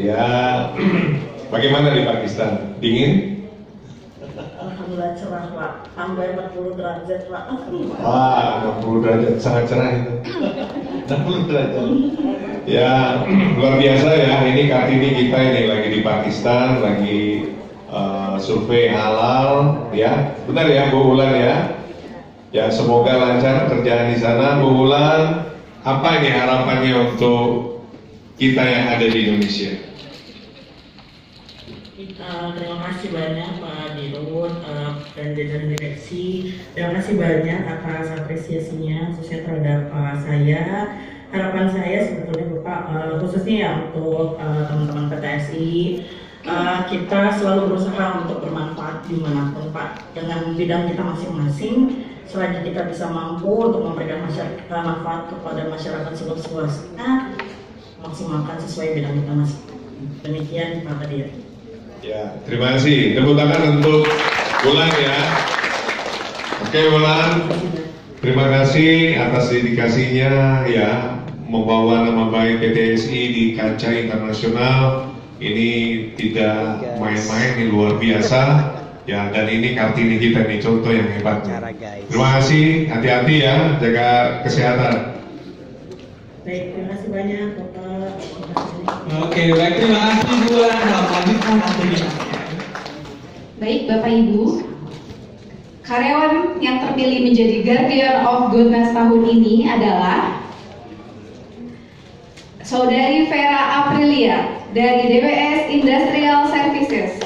Ya, bagaimana di Pakistan? Dingin? Alhamdulillah cerah Pak, sampai 40 derajat Pak. Wah, 40 derajat, sangat cerah itu. 60 derajat. Ya, luar biasa ya. Ini Kartini kita ini lagi di Pakistan, lagi survei halal, ya. Benar ya Bu Wulan ya? Ya, semoga lancar kerjaan di sana. Bu Wulan, apa ini harapannya untuk kita yang ada di Indonesia? Terima kasih banyak Pak Dirut dan jajaran direksi. Terima kasih banyak atas apresiasinya khususnya terhadap saya. Harapan saya sebetulnya Bapak khususnya ya untuk teman-teman PTSI, kita selalu berusaha untuk bermanfaat dimanapun Pak dengan bidang kita masing-masing. Selagi kita bisa mampu untuk memberikan manfaat kepada masyarakat seluruh swasta, maksimalkan sesuai bidang kita masing. Demikian Pak Kadir. Ya, terima kasih. Tepuk tangan untuk Wulan ya. Oke Wulan, terima kasih atas dedikasinya ya, membawa nama baik PTSI di kancah internasional. Ini tidak main-main, ini luar biasa ya. Dan ini Kartini kita nih, contoh yang hebat. Terima kasih, hati-hati ya, jaga kesehatan. Baik, terima kasih banyak Bapak. Oke, baik, terima kasih Bu Wulan. Selamat lanjutkan aktivitasnya. Baik Bapak Ibu, karyawan yang terpilih menjadi Guardian of Goodness tahun ini adalah Saudari Vera Aprilia dari DPS Industrial Services.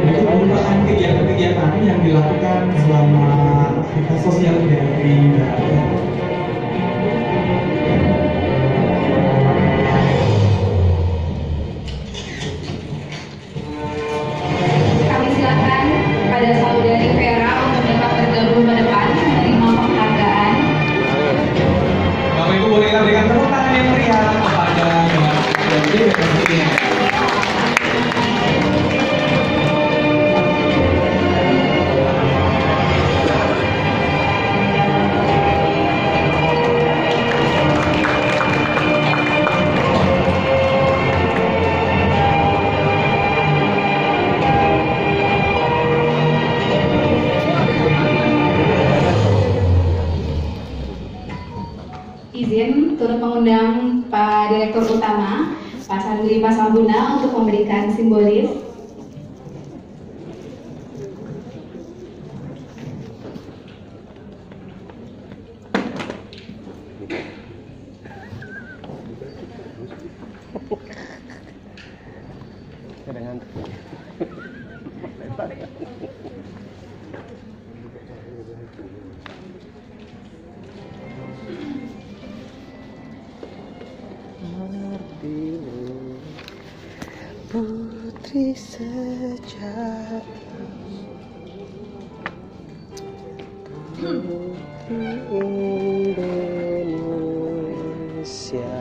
Itu merupakan kegiatan-kegiatan yang dilakukan selama aktivitas sosial dari Kami silakan pada Saudari Vera untuk dapat bergabung ke depan menerima penghargaan. Bapak Ibu boleh kita berikan tepuk tangan yang meriah kepada Mbak Dewi. Izin turut mengundang Pak Direktur Utama, Pak Sandri Pasambuna untuk memberikan simbolis. artimu putri sejati, putri Indonesia.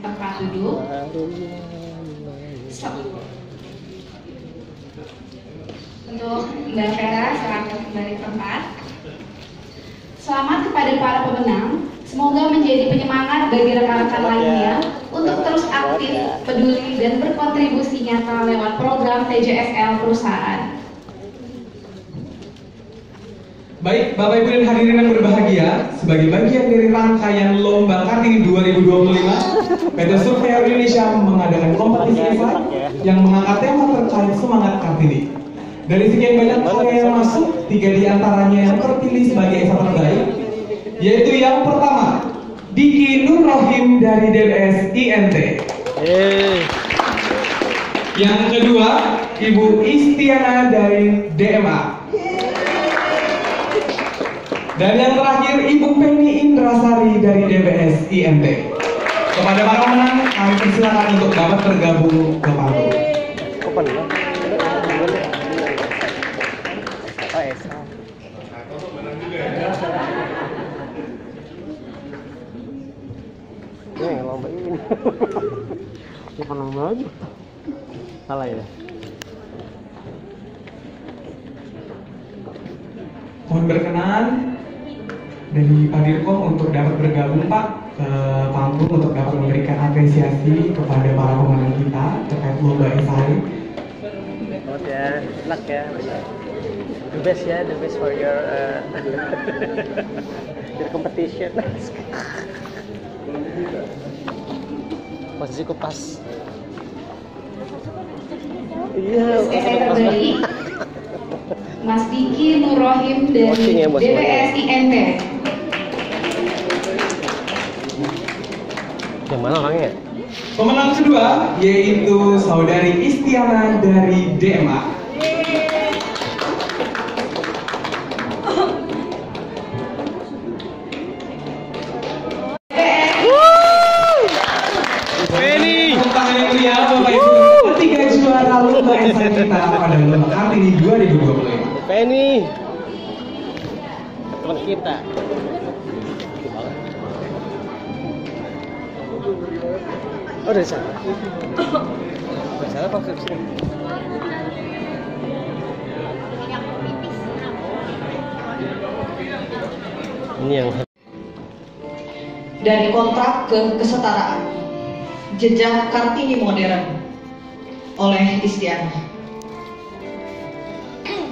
Tempat duduk. Untuk Mbak Vera, silakan kembali tempat. Selamat kepada para pemenang. Semoga menjadi penyemangat bagi rekan-rekan lainnya untuk terus aktif, peduli, dan berkontribusi nyata lewat program TJSL perusahaan. Baik, Bapak Ibu dan hadirin yang berbahagia, sebagai bagian dari rangkaian Lomba Kartini 2025, PT Surveyor Indonesia mengadakan kompetisi esai yang mengangkat tema terkait semangat Kartini. Dari sekian banyak karya yang masuk, 3 diantaranya yang terpilih sebagai esai terbaik, yaitu yang pertama, Diki Nur Rohim dari DBS INT. Yang kedua, Ibu Istiana dari DMA. Dan yang terakhir, Ibu Penny Indrasari dari DBS INT. Kepada para pemenang, kami persilakan untuk dapat bergabung ke panggung. Lomba ini. Bukan lomba aja. Salah ya. Mohon berkenan dari Pak Dirkom untuk dapat bergabung Pak ke panggung untuk dapat memberikan apresiasi kepada para pemenang kita terkait lomba esai. Selamat ya, luck ya. The best ya, the best for your your competition. Posisiku pas. Iya. Esai terbaik, Mas Diki Nur Rohim dari DBS INT. Yang mana orangnya? Pemenang kedua yaitu Saudari Istiana dari DMA. Penny. Tangan yang meriah Bapak Ibu. Ketiga juara lomba esai kita pada lomba Kartini 2025. Penny. Teman kita. Oh, dari sana. Dari sana Pak Sipsi. Ini yang Dari kontrak ke kesetaraan, jejak Kartini modern oleh Istiana.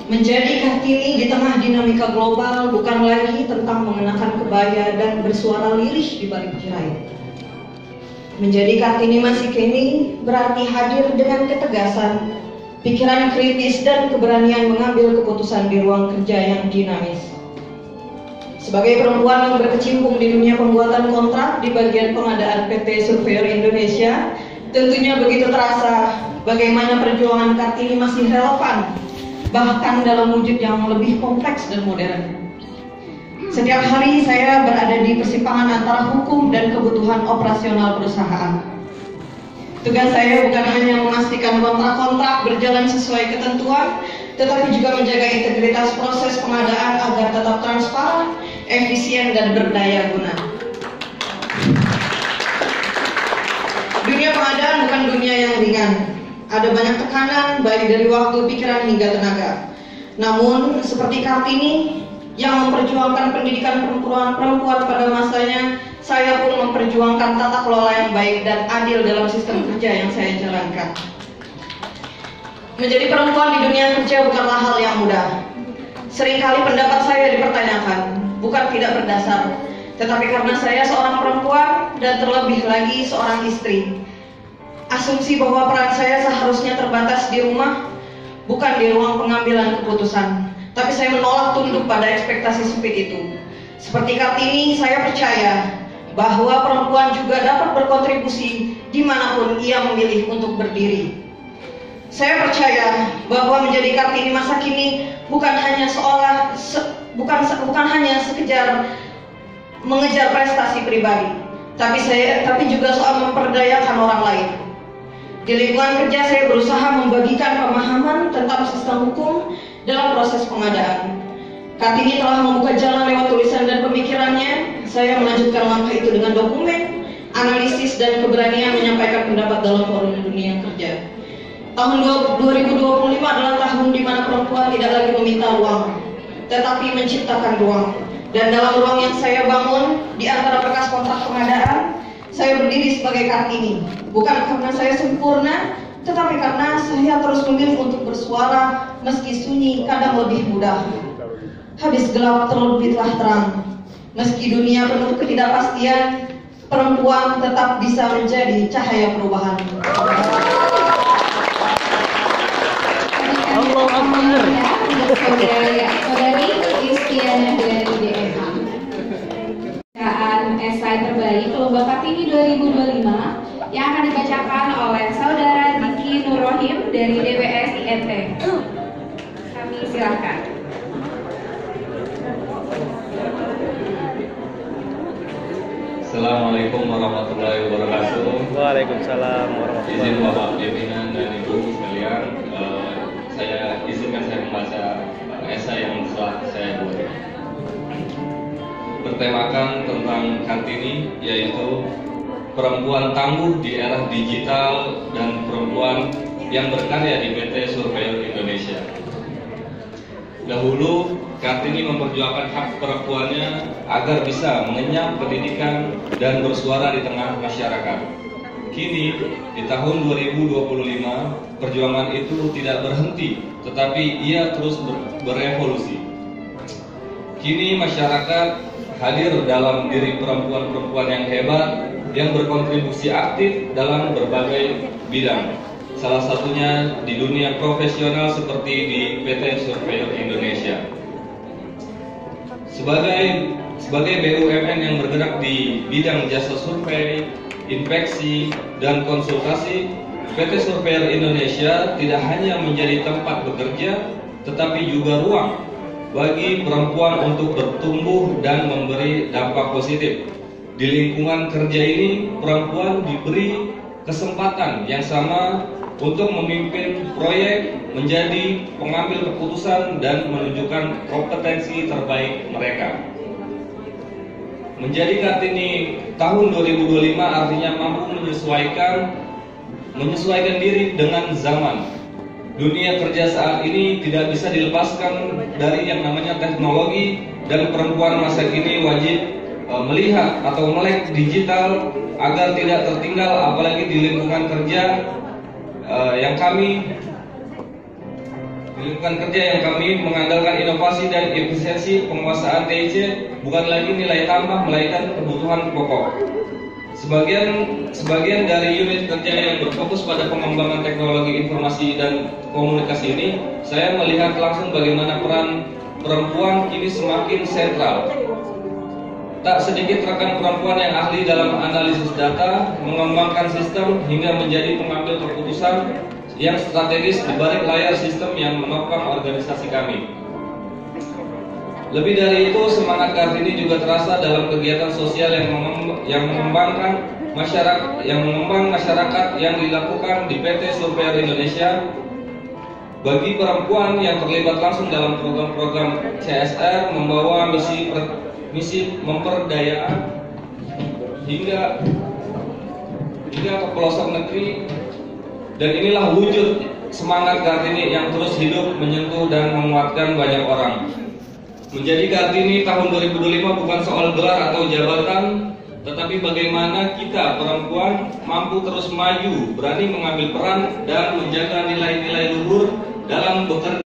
Menjadi Kartini di tengah dinamika global bukan lagi tentang mengenakan kebaya dan bersuara lirih di balik tirai. Menjadi Kartini masa kini berarti hadir dengan ketegasan, pikiran kritis dan keberanian mengambil keputusan di ruang kerja yang dinamis. Sebagai perempuan yang berkecimpung di dunia pembuatan kontrak di bagian pengadaan PT Surveyor Indonesia, tentunya begitu terasa bagaimana perjuangan Kartini masih relevan, bahkan dalam wujud yang lebih kompleks dan modern. Setiap hari saya berada di persimpangan antara hukum dan kebutuhan operasional perusahaan. Tugas saya bukan hanya memastikan kontrak-kontrak berjalan sesuai ketentuan, tetapi juga menjaga integritas proses pengadaan agar tetap transparan, efisien, dan berdaya guna. Dunia pengadaan bukan dunia yang ringan. Ada banyak tekanan, baik dari waktu, pikiran, hingga tenaga. Namun, seperti Kartini yang memperjuangkan pendidikan perempuan pada masanya, saya pun memperjuangkan tata kelola yang baik dan adil dalam sistem kerja yang saya jalankan. Menjadi perempuan di dunia kerja bukanlah hal yang mudah. Seringkali pendapat saya dipertanyakan, bukan tidak berdasar, tetapi karena saya seorang perempuan dan terlebih lagi seorang istri. Asumsi bahwa peran saya seharusnya terbatas di rumah, bukan di ruang pengambilan keputusan, tapi saya menolak tunduk pada ekspektasi sempit itu. Seperti Kartini, saya percaya bahwa perempuan juga dapat berkontribusi dimanapun ia memilih untuk berdiri. Saya percaya bahwa menjadi Kartini masa kini bukan bukan hanya sekedar mengejar prestasi pribadi, tapi juga soal memperdayakan orang lain. Di lingkungan kerja saya berusaha membagikan pemahaman tentang sistem hukum dalam proses pengadaan. Kartini telah membuka jalan lewat tulisan dan pemikirannya. Saya melanjutkan langkah itu dengan dokumen, analisis, dan keberanian menyampaikan pendapat dalam forum dunia kerja. Tahun 2025 adalah tahun di mana perempuan tidak lagi meminta ruang, tetapi menciptakan ruang. Dan dalam ruang yang saya bangun, di antara bekas kontrak pengadaan, saya berdiri sebagai Kartini. Bukan karena saya sempurna, tetapi karena saya terus memilih untuk bersuara, meski sunyi kadang lebih mudah. Habis gelap terbitlah terang. Meski dunia penuh ketidakpastian, perempuan tetap bisa menjadi cahaya perubahan. Saudari Kristiana dari DMH. Bacaan esai terbaik Lomba Kartini 2025 yang akan dibacakan oleh Saudara Diki Nurrohim dari DWS INT. Kami silakan. Assalamualaikum warahmatullahi wabarakatuh. Waalaikumsalam warahmatullahi Izin wabarakatuh. Bapak pimpinan dan Ibu sekalian, saya izinkan saya membaca esai yang telah saya buat. Bertemakan tentang Kartini, yaitu perempuan tangguh di era digital dan perempuan yang berkarya di PT Surveyor Indonesia. Dahulu, Kartini memperjuangkan hak perempuannya agar bisa mengenyam pendidikan dan bersuara di tengah masyarakat. Kini, di tahun 2025, perjuangan itu tidak berhenti, tetapi ia terus berevolusi. Kini masyarakat hadir dalam diri perempuan-perempuan yang hebat, yang berkontribusi aktif dalam berbagai bidang. Salah satunya di dunia profesional seperti di PT Surveyor Indonesia. Sebagai BUMN yang bergerak di bidang jasa survei, inspeksi, dan konsultasi, PT Surveyor Indonesia tidak hanya menjadi tempat bekerja, tetapi juga ruang bagi perempuan untuk bertumbuh dan memberi dampak positif. Di lingkungan kerja ini, perempuan diberi kesempatan yang sama untuk memimpin proyek, menjadi pengambil keputusan, dan menunjukkan kompetensi terbaik mereka. Menjadi Kartini tahun 2025 artinya mampu menyesuaikan diri dengan zaman. Dunia kerja saat ini tidak bisa dilepaskan dari yang namanya teknologi, dan perempuan masa kini wajib melihat atau melek digital agar tidak tertinggal, apalagi di lingkungan kerja yang kami mengandalkan inovasi dan efisiensi. Penguasaan TIC bukan lagi nilai tambah, melainkan kebutuhan pokok. Sebagian dari unit kerja yang berfokus pada pengembangan teknologi informasi dan komunikasi ini, saya melihat langsung bagaimana peran perempuan kini semakin sentral. Tak sedikit rekan perempuan yang ahli dalam analisis data, mengembangkan sistem, hingga menjadi pengambil keputusan yang strategis di balik layar sistem yang menopang organisasi kami. Lebih dari itu, semangat Kartini juga terasa dalam kegiatan sosial yang mengembang masyarakat yang dilakukan di PT Surveyor Indonesia. Bagi perempuan yang terlibat langsung dalam program-program CSR, membawa misi memperdayaan hingga ke pelosok negeri, dan inilah wujud semangat Kartini yang terus hidup, menyentuh, dan menguatkan banyak orang. Menjadi Kartini tahun 2025 bukan soal gelar atau jabatan, tetapi bagaimana kita perempuan mampu terus maju, berani mengambil peran, dan menjaga nilai-nilai luhur dalam bekerja.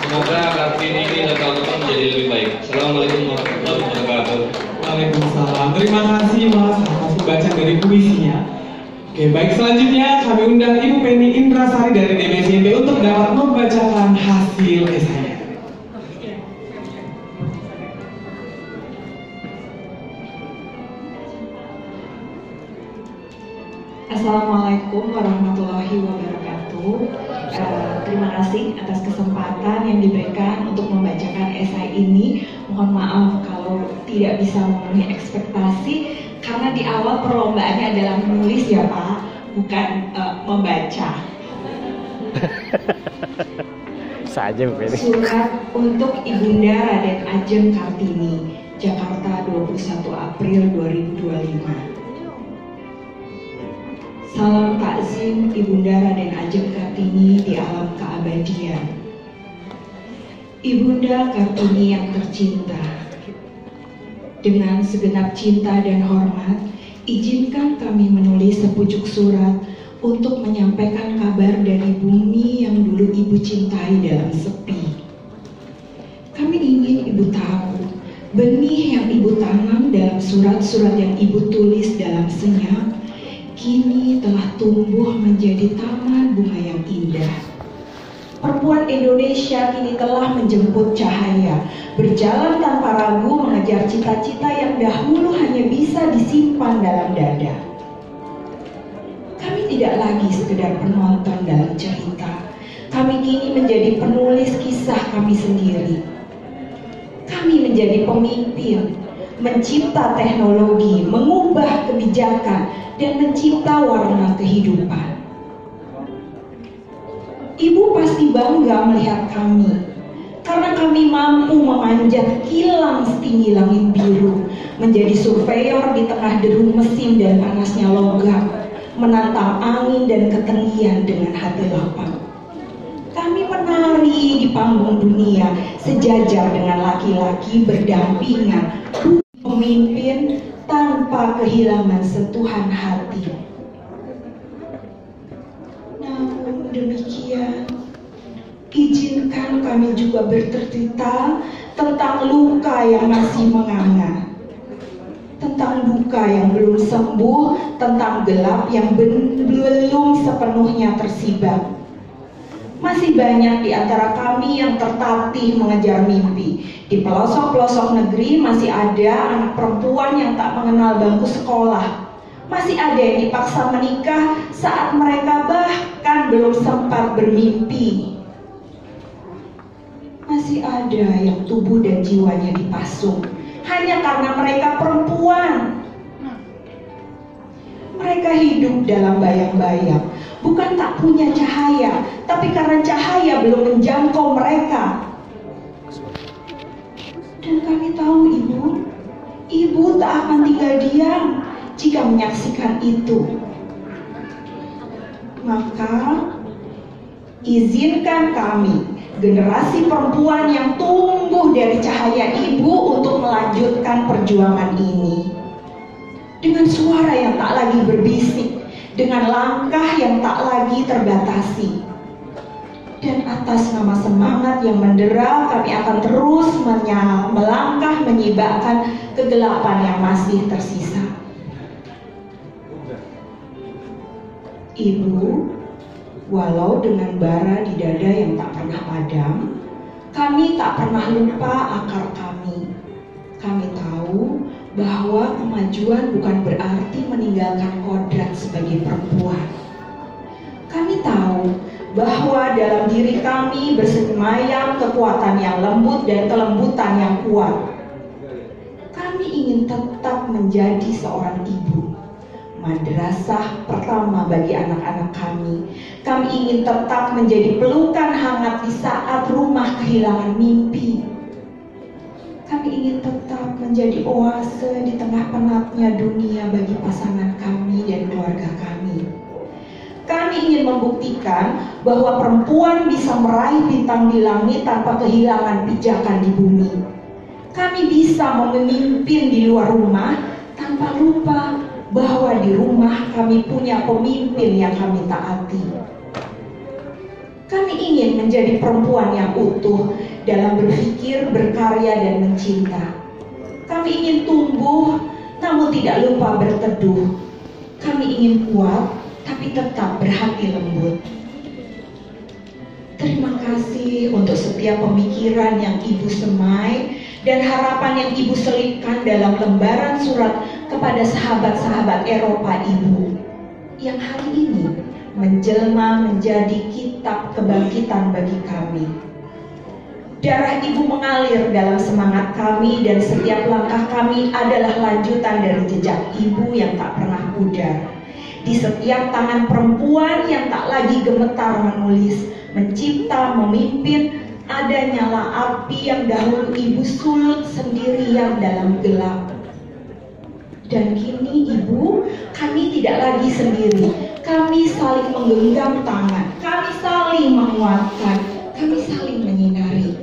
Semoga Kartini ini dan tahun depan menjadi lebih baik. Assalamualaikum warahmatullahi wabarakatuh. Waalaikumsalam. Terima kasih Mas atas pembacaan dari puisinya. Oke, baik, selanjutnya kami undang Ibu Penny Indrasari dari DBSIP untuk dapat membacakan hasil esainya. Assalamualaikum warahmatullahi wabarakatuh. Terima kasih atas kesempatan yang diberikan untuk membacakan esai ini. Mohon maaf kalau tidak bisa memenuhi ekspektasi, karena di awal perlombaannya adalah menulis ya Pak, bukan membaca. Saja Bu Feli. Surat untuk Ibunda Raden Ajeng Kartini, Jakarta 21 April 2025. Salam takzim Ibunda Raden Ajeng Kartini di alam keabadian. Ibunda Kartini yang tercinta, dengan segenap cinta dan hormat, izinkan kami menulis sepucuk surat untuk menyampaikan kabar dari bumi yang dulu Ibu cintai dalam sepi. Kami ingin Ibu tahu, benih yang Ibu tanam dalam surat-surat yang Ibu tulis dalam senyap, kini telah tumbuh menjadi taman bunga yang indah. Perempuan Indonesia kini telah menjemput cahaya, berjalan tanpa ragu mengejar cita-cita yang dahulu hanya bisa disimpan dalam dada. Kami tidak lagi sekedar penonton dalam cerita. Kami kini menjadi penulis kisah kami sendiri. Kami menjadi pemimpin, mencipta teknologi, mengubah kebijakan, dan mencipta warna kehidupan. Ibu pasti bangga melihat kami, karena kami mampu memanjat kilang setinggi langit biru, menjadi surveyor di tengah deru mesin dan panasnya logam, menantang angin dan ketinggian dengan hati lapang. Kami menari di panggung dunia, sejajar dengan laki-laki berdampingan, pemimpin tanpa kehilangan sentuhan hati. Namun demikian, izinkan kami juga bercerita tentang luka yang masih menganga, tentang duka yang belum sembuh, tentang gelap yang belum sepenuhnya tersibak. Masih banyak di antara kami yang tertatih mengejar mimpi. Di pelosok-pelosok negeri masih ada anak perempuan yang tak mengenal bangku sekolah. Masih ada yang dipaksa menikah saat mereka bahkan belum sempat bermimpi. Masih ada yang tubuh dan jiwanya dipasung hanya karena mereka perempuan. Mereka hidup dalam bayang-bayang, bukan tak punya cahaya, tapi karena cahaya belum menjangkau mereka. Dan kami tahu Ibu tak akan tinggal diam jika menyaksikan itu. Maka izinkan kami, generasi perempuan yang tumbuh dari cahaya Ibu, untuk melanjutkan perjuangan ini. Dengan suara yang tak lagi berbisik, dengan langkah yang tak lagi terbatasi. Dan atas nama semangat yang mendera, kami akan terus melangkah menyibakkan kegelapan yang masih tersisa. Ibu, walau dengan bara di dada yang tak pernah padam, kami tak pernah lupa akar kami. Kami tahu bahwa kemajuan bukan berarti meninggalkan kodrat sebagai perempuan. Kami tahu bahwa dalam diri kami bersemayam kekuatan yang lembut dan kelembutan yang kuat. Kami ingin tetap menjadi seorang ibu, madrasah pertama bagi anak-anak kami. Kami ingin tetap menjadi pelukan hangat di saat rumah kehilangan mimpi. Kami ingin tetap menjadi oase di tengah penatnya dunia bagi pasangan kami dan keluarga kami. Kami ingin membuktikan bahwa perempuan bisa meraih bintang di langit tanpa kehilangan pijakan di bumi. Kami bisa memimpin di luar rumah tanpa lupa bahwa di rumah kami punya pemimpin yang kami taati. Kami ingin menjadi perempuan yang utuh dalam berpikir, berkarya, dan mencinta. Kami ingin tumbuh, namun tidak lupa berteduh. Kami ingin kuat, tapi tetap berhati lembut. Terima kasih untuk setiap pemikiran yang Ibu semai dan harapan yang Ibu selipkan dalam lembaran surat kepada sahabat-sahabat Eropa Ibu, yang hari ini menjelma menjadi kitab kebangkitan bagi kami. Darah Ibu mengalir dalam semangat kami dan setiap langkah kami adalah lanjutan dari jejak Ibu yang tak pernah pudar. Di setiap tangan perempuan yang tak lagi gemetar menulis, mencipta, memimpin, ada nyala api yang dahulu Ibu sulut sendirian dalam gelap. Dan kini Ibu, kami tidak lagi sendiri. Kami saling menggenggam tangan, kami saling menguatkan, kami saling menyinari.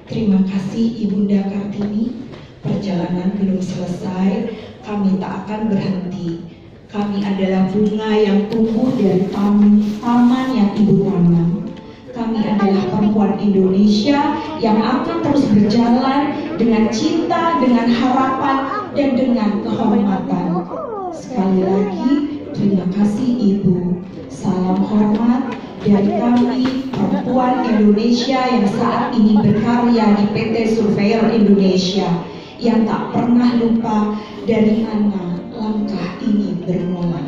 Terima kasih Ibunda Kartini, perjalanan belum selesai, kami tak akan berhenti. Kami adalah bunga yang tumbuh dari taman yang Ibu tanam. Kami adalah perempuan Indonesia yang akan terus berjalan dengan cinta, dengan harapan, dan dengan kehormatan. Sekali lagi, terima kasih Ibu. Salam hormat dari kami, perempuan Indonesia yang saat ini berkarya di PT Surveyor Indonesia, yang tak pernah lupa dari mana langkah ini bermula.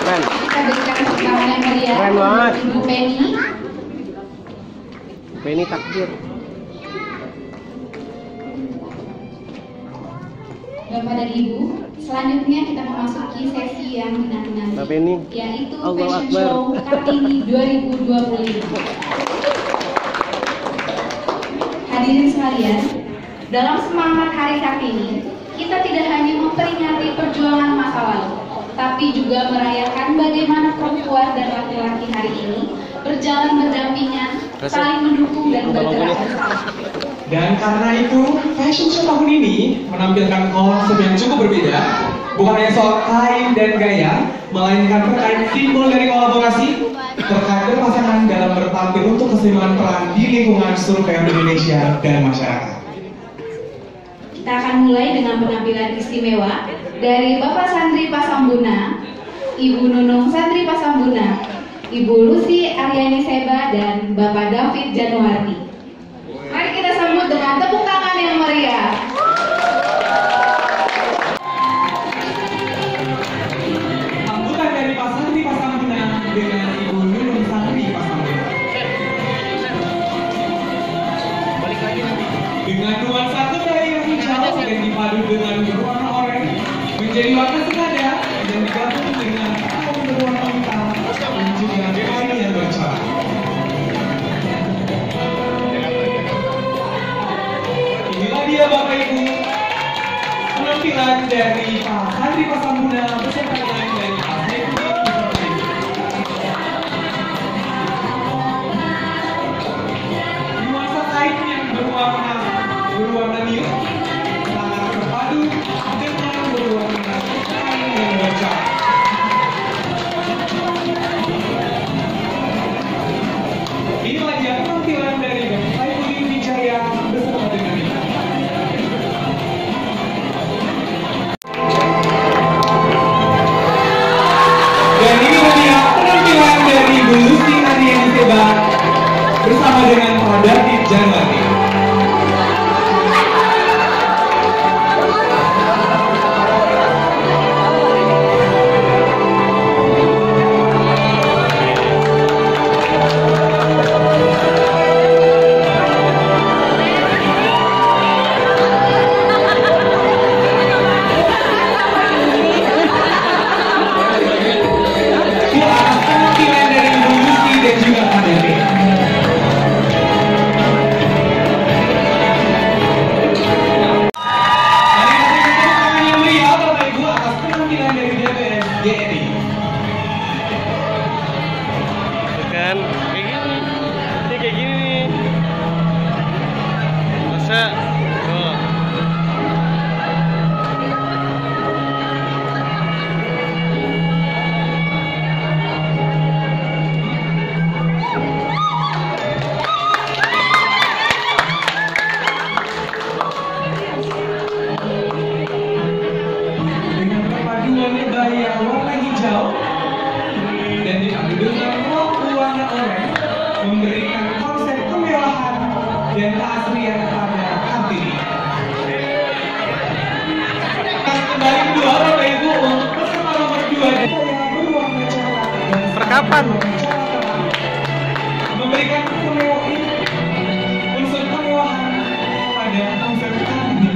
Kita berikan tepuk tangan yang meriah untuk Ibu Penny. Penny takbir. Bapak dan Ibu, selanjutnya kita memasuki sesi yang dinanti-nanti, yaitu Fashion Show Kartini 2025. Hadirin sekalian, dalam semangat Hari Kartini, kita tidak hanya memperingati perjuangan masa lalu, tapi juga merayakan bagaimana perempuan dan laki-laki hari ini berjalan berdampingan, saling mendukung dan bergerak bersama. Dan karena itu, fashion show tahun ini menampilkan konsep yang cukup berbeda. Bukan hanya soal kain dan gaya, melainkan terkait simbol dari kolaborasi, terkait berpasangan dalam bertampil untuk keseimbangan peran di lingkungan Surveyor Indonesia dan masyarakat. Kita akan mulai dengan penampilan istimewa dari Bapak Santri Pasambuna, Ibu Nunung Santri Pasambuna, Ibu Lucy Aryani Seba, dan Bapak David Januardi. Mari kita sambut dengan tepuk tangan yang meriah. Sambutan dari Pak Santri Pasambuna dengan Ibu Nunung Santri Pasambuna. Dengan nuansa kebaya yang hijau dan dipadu dengan berwarna oranye menjadi warna senada dan digabung dengan kain berwarna hitam dan juga kain yang bercorak. Inilah dia Bapak Ibu, penampilan dari Pak Santri Pasambuna beserta dengan dari Pak Santri. Nuansa kain yang berwarna biru sangat terpadu dengan berwarna kain yang bercorak. Inilah dia penampilan dari Bapak Ibu Wijaya bersama dengan dan inilah dia penampilan dari Ibu Lucy Aryani Seba bersama dengan Pak David Januardi. Penampilan dari Ibu Lucy dan juga Pak David. dan keaslian pada Kartini. Kembali kedua Bapak Ibu untuk bersama Kapan? Memberikan unsur kemewahan pada konser kami.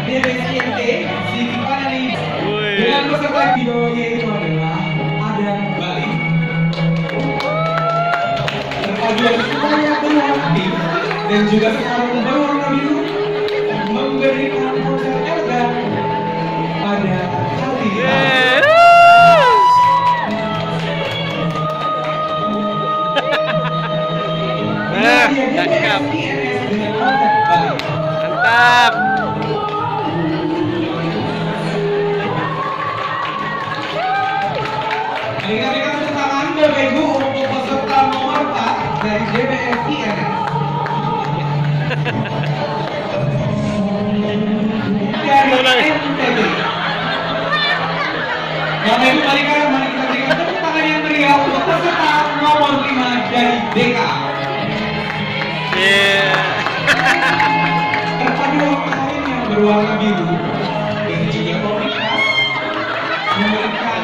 DBSINT si Kipanali dengan peserta video yaitu adalah Adan Bali. Terpaduan supaya berhati dan juga sekarang berwarna biru memberikan konser elegan pada kali ini. Cakep. Mantap. Berikan tepuk tangan Bapak Ibu untuk peserta nomor 4 dari DBSINS. Dari NTB. Bapak Ibu mari kita berikan tepuk tangan yang meriah untuk peserta nomor 5 dari DK. Terpaduan kain yang berwarna biru dan juga komunitas memberikan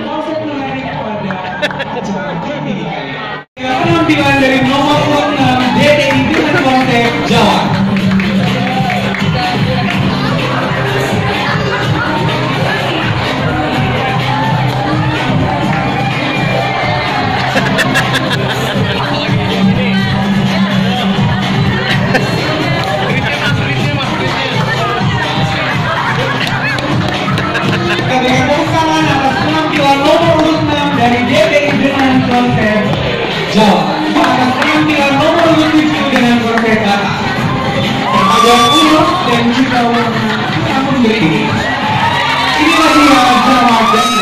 konsep menarik pada acara ini kali. Penampilan dari nomor 6 DTI dengan konsep Jawa. Dari DTI dengan konsep Jawa. Atas penampilan nomor 7 dengan konsep Batak. Perpaduan ulos dan juga warna kita memberi. Inilah dia Jawa Genre.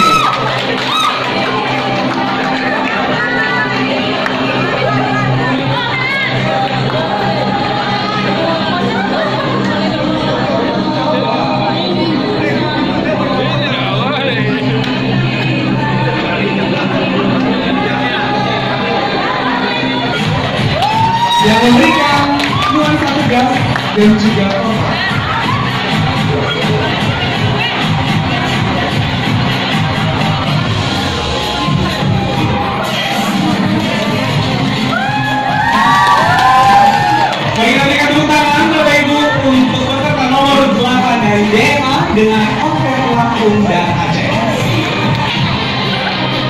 Yang memberikan nuansa tegas dan juga kompak. Kita berikan tepuk tangan Bapak Ibu untuk peserta nomor 8 dari DMA dengan konsep Lampung dan Aceh.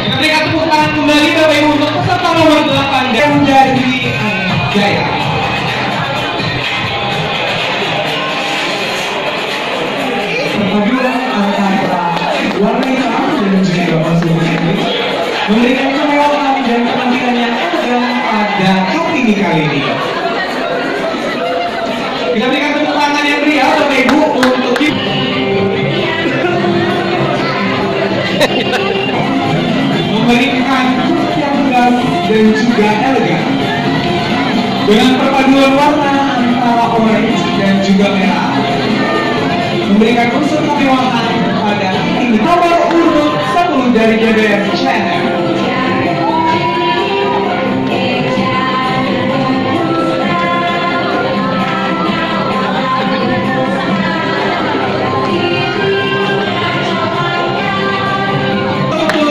Kita berikan tepuk tangan kembali Bapak Ibu untuk peserta nomor 8 dari Jaya. Perpaduan antara warna hitam dan juga kostum ini memberikan kemewahan dan penampilan yang elegan pada Kartini kali ini. Kita berikan tepuk tangan yang meriah Bapak Ibu untuk memberikan yang tegas dan juga elegan. Dengan perpaduan warna antara orange dan juga merah memberikan unsur kemewahan pada ini nomor urut 10 dari DBS Channel.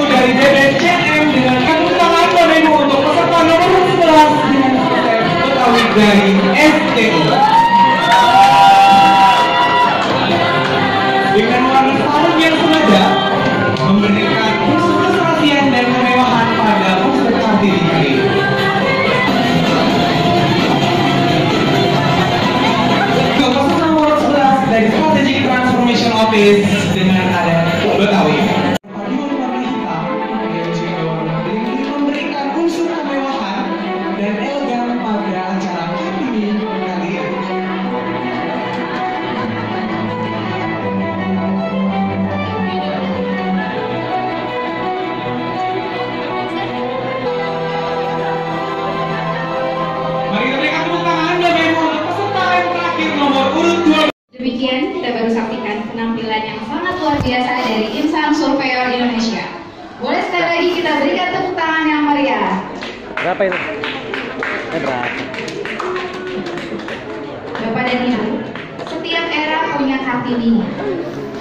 Dari DBS Channel dengan tepuk tangan Bapak Ibu untuk peserta nomor 11 dengan konsep Betawi dari STO. Dengan warna sarung yang sengaja memberikan unsur keserasian dan kemewahan pada konsep Kartini kali ini. Peserta nomor 11 dari Strategic Transformation Office dengan ada Betawi. Paduan warna hitam dan juga warna biru memberikan unsur kemewahan dan elegan pada acara Kartini kali ini. Demikian kita baru saksikan penampilan yang sangat luar biasa dari Insan Surveyor Indonesia. Boleh sekali lagi kita berikan tepuk tangan yang meriah. Berapa itu? Berapa? Bapak dan Ibu, setiap era punya Kartininya.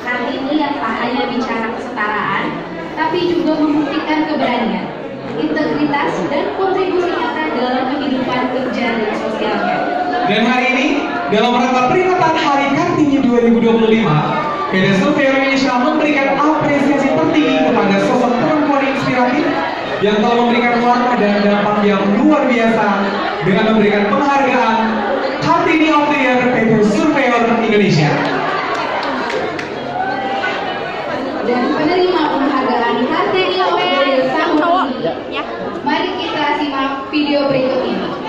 Kartini yang tak hanya bicara kesetaraan, tapi juga membuktikan keberanian, integritas, dan kontribusi nyata dalam kehidupan kerja dan sosialnya. Dan hari ini, dalam rangka peringatan Hari Kartini 2025, PT Surveyor Indonesia memberikan apresiasi tertinggi kepada sosok perempuan inspiratif yang telah memberikan warna dan dampak yang luar biasa dengan memberikan penghargaan Kartini of the Year PT Surveyor Indonesia. Dan penerima penghargaan Kartini of the Year tahun ini, mari kita simak video berikut ini.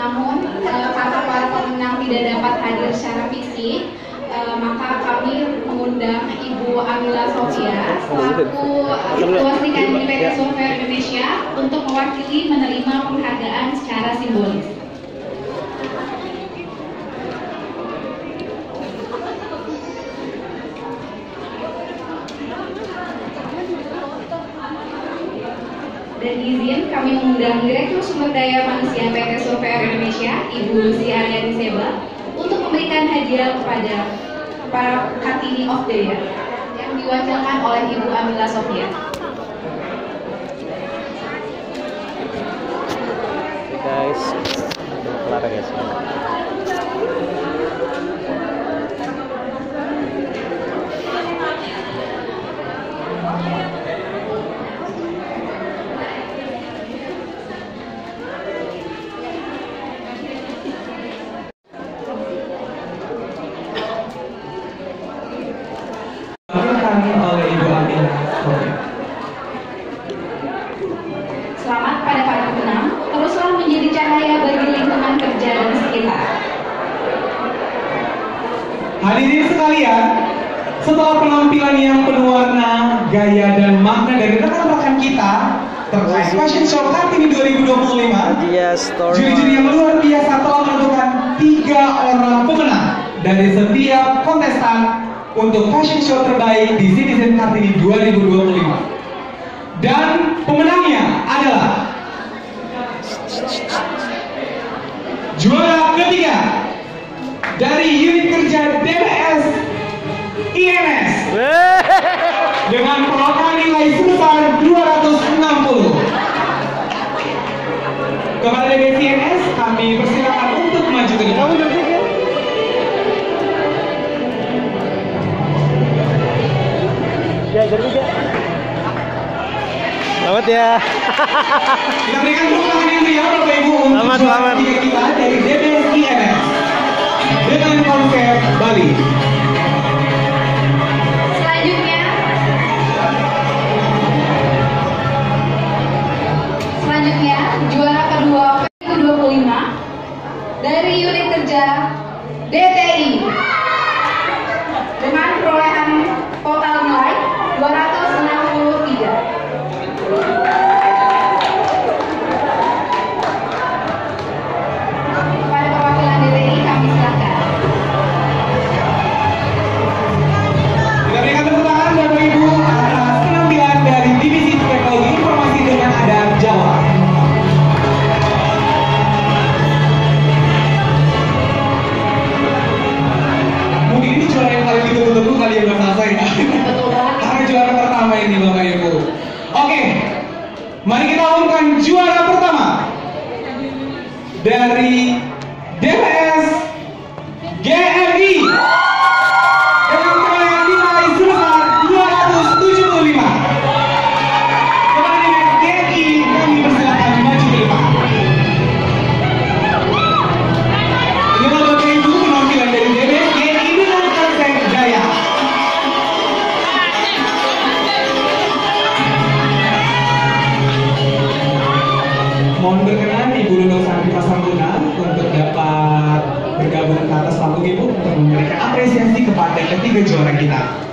Namun karena para pemenang tidak dapat hadir secara fisik, maka kami mengundang Ibu Amila Sofia selaku Ketua Serikandi PT Surveyor Indonesia untuk mewakili menerima penghargaan secara simbolis. Dan izin kami mengundang Direktur Sumber Daya Manusia PT Surveyor Indonesia, Ibu Lucy Aryani Seba, untuk memberikan hadiah kepada para Kartini of the Year yang diwakilkan oleh Ibu Amila Sofia. Guys, kelar guys. Oleh Ibu Amila Sofia. Selamat pada para pemenang, teruslah menjadi cahaya bagi lingkungan kerja dan sekitar. Hadirin sekalian, setelah penampilan yang penuh warna, gaya, dan makna dari rekan-rekan kita terkait Fashion Show Kartini 2025, juri-juri yang luar biasa telah menentukan 3 orang pemenang dari setiap kontestan untuk Fashion Show terbaik di Citizen Kartini 2025. Dan pemenangnya adalah juara ketiga dari unit kerja DBS INS dengan perolehan nilai sebesar 260. Kepada DBS INS kami persilakan untuk maju ke depan. Ya, jadi juga. Selamat ya. Kita berikan tepuk tangan yang meriah Bapak Ibu untuk juara ketiga kita dari DBS INS dengan konsep Bali. Selanjutnya juara kedua ke-25 dari unit kerja DTI dengan perolehan total nilai 263. Pada perwakilan DTI kami silakan. Kita berikan tepuk tangan Bapak Ibu atas penampilan dari Divisi Teknologi Informasi dengan Adat Jawa. Mungkin ini juara yang paling ditunggu-tunggu kali ya Mbak Salsa ya. Karena juara pertama ini Bapak Ibu. Oke, mari kita umumkan juara pertama dari DBS GMI dengan perolehan nilai sebesar 275. Kepada DBS GMI kami persilakan maju ke depan. Inilah Bapak Ibu penampilan dari DBS GMI dengan konsep Jaya. Mohon berkenan Ibu Lulung Santri Pasambuna untuk Bapak Ibu untuk memberikan apresiasi kepada ketiga juara kita.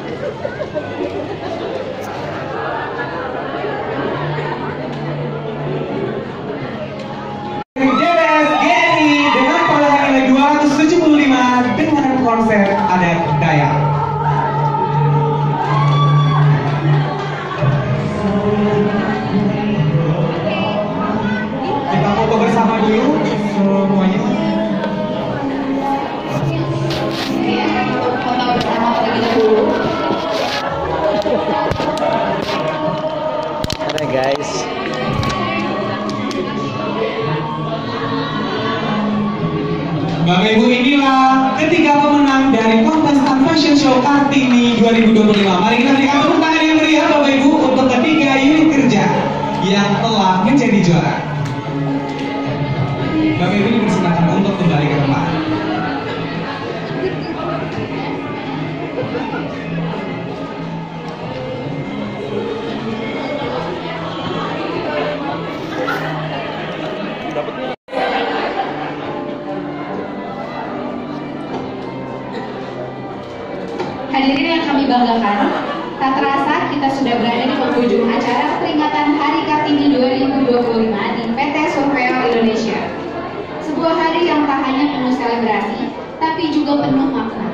DBS GNI dengan perolehan nilai 275 dengan konsep adat Dayak. Kita foto bersama dulu semuanya. Foto bersama terlebih dahulu. Oke guys. Bapak Ibu, inilah ketiga pemenang dari kontestan fashion show Kartini 2025. Mari kita berikan tepuk tangan yang meriah Bapak Ibu untuk ketiga unit kerja yang telah menjadi juara. Bapak Ibu dipersilakan untuk kembali ke tempat. Hadirin yang kami banggakan, tak terasa kita sudah berada di penghujung acara peringatan Hari Kartini 2025 di PT Surveyor Indonesia. Sebuah hari yang tak hanya penuh selebrasi, tapi juga penuh makna.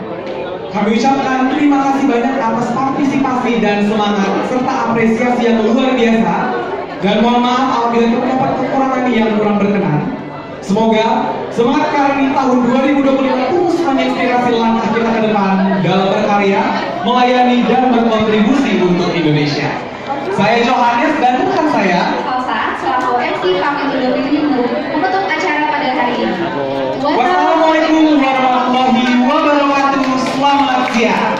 Kami ucapkan terima kasih banyak atas partisipasi dan semangat serta apresiasi yang luar biasa. Dan mohon maaf apabila terdapat kekurangan yang kurang berkenan. Semoga semangat Kartini tahun 2025 terus menginspirasi langkah kita ke depan dalam berkarya, melayani dan berkontribusi untuk Indonesia. Saya Johannes dan rekan saya Salsa selaku MC pamit undur diri menutup acara pada hari ini. Wassalamualaikum warahmatullahi wabarakatuh. Selamat siang.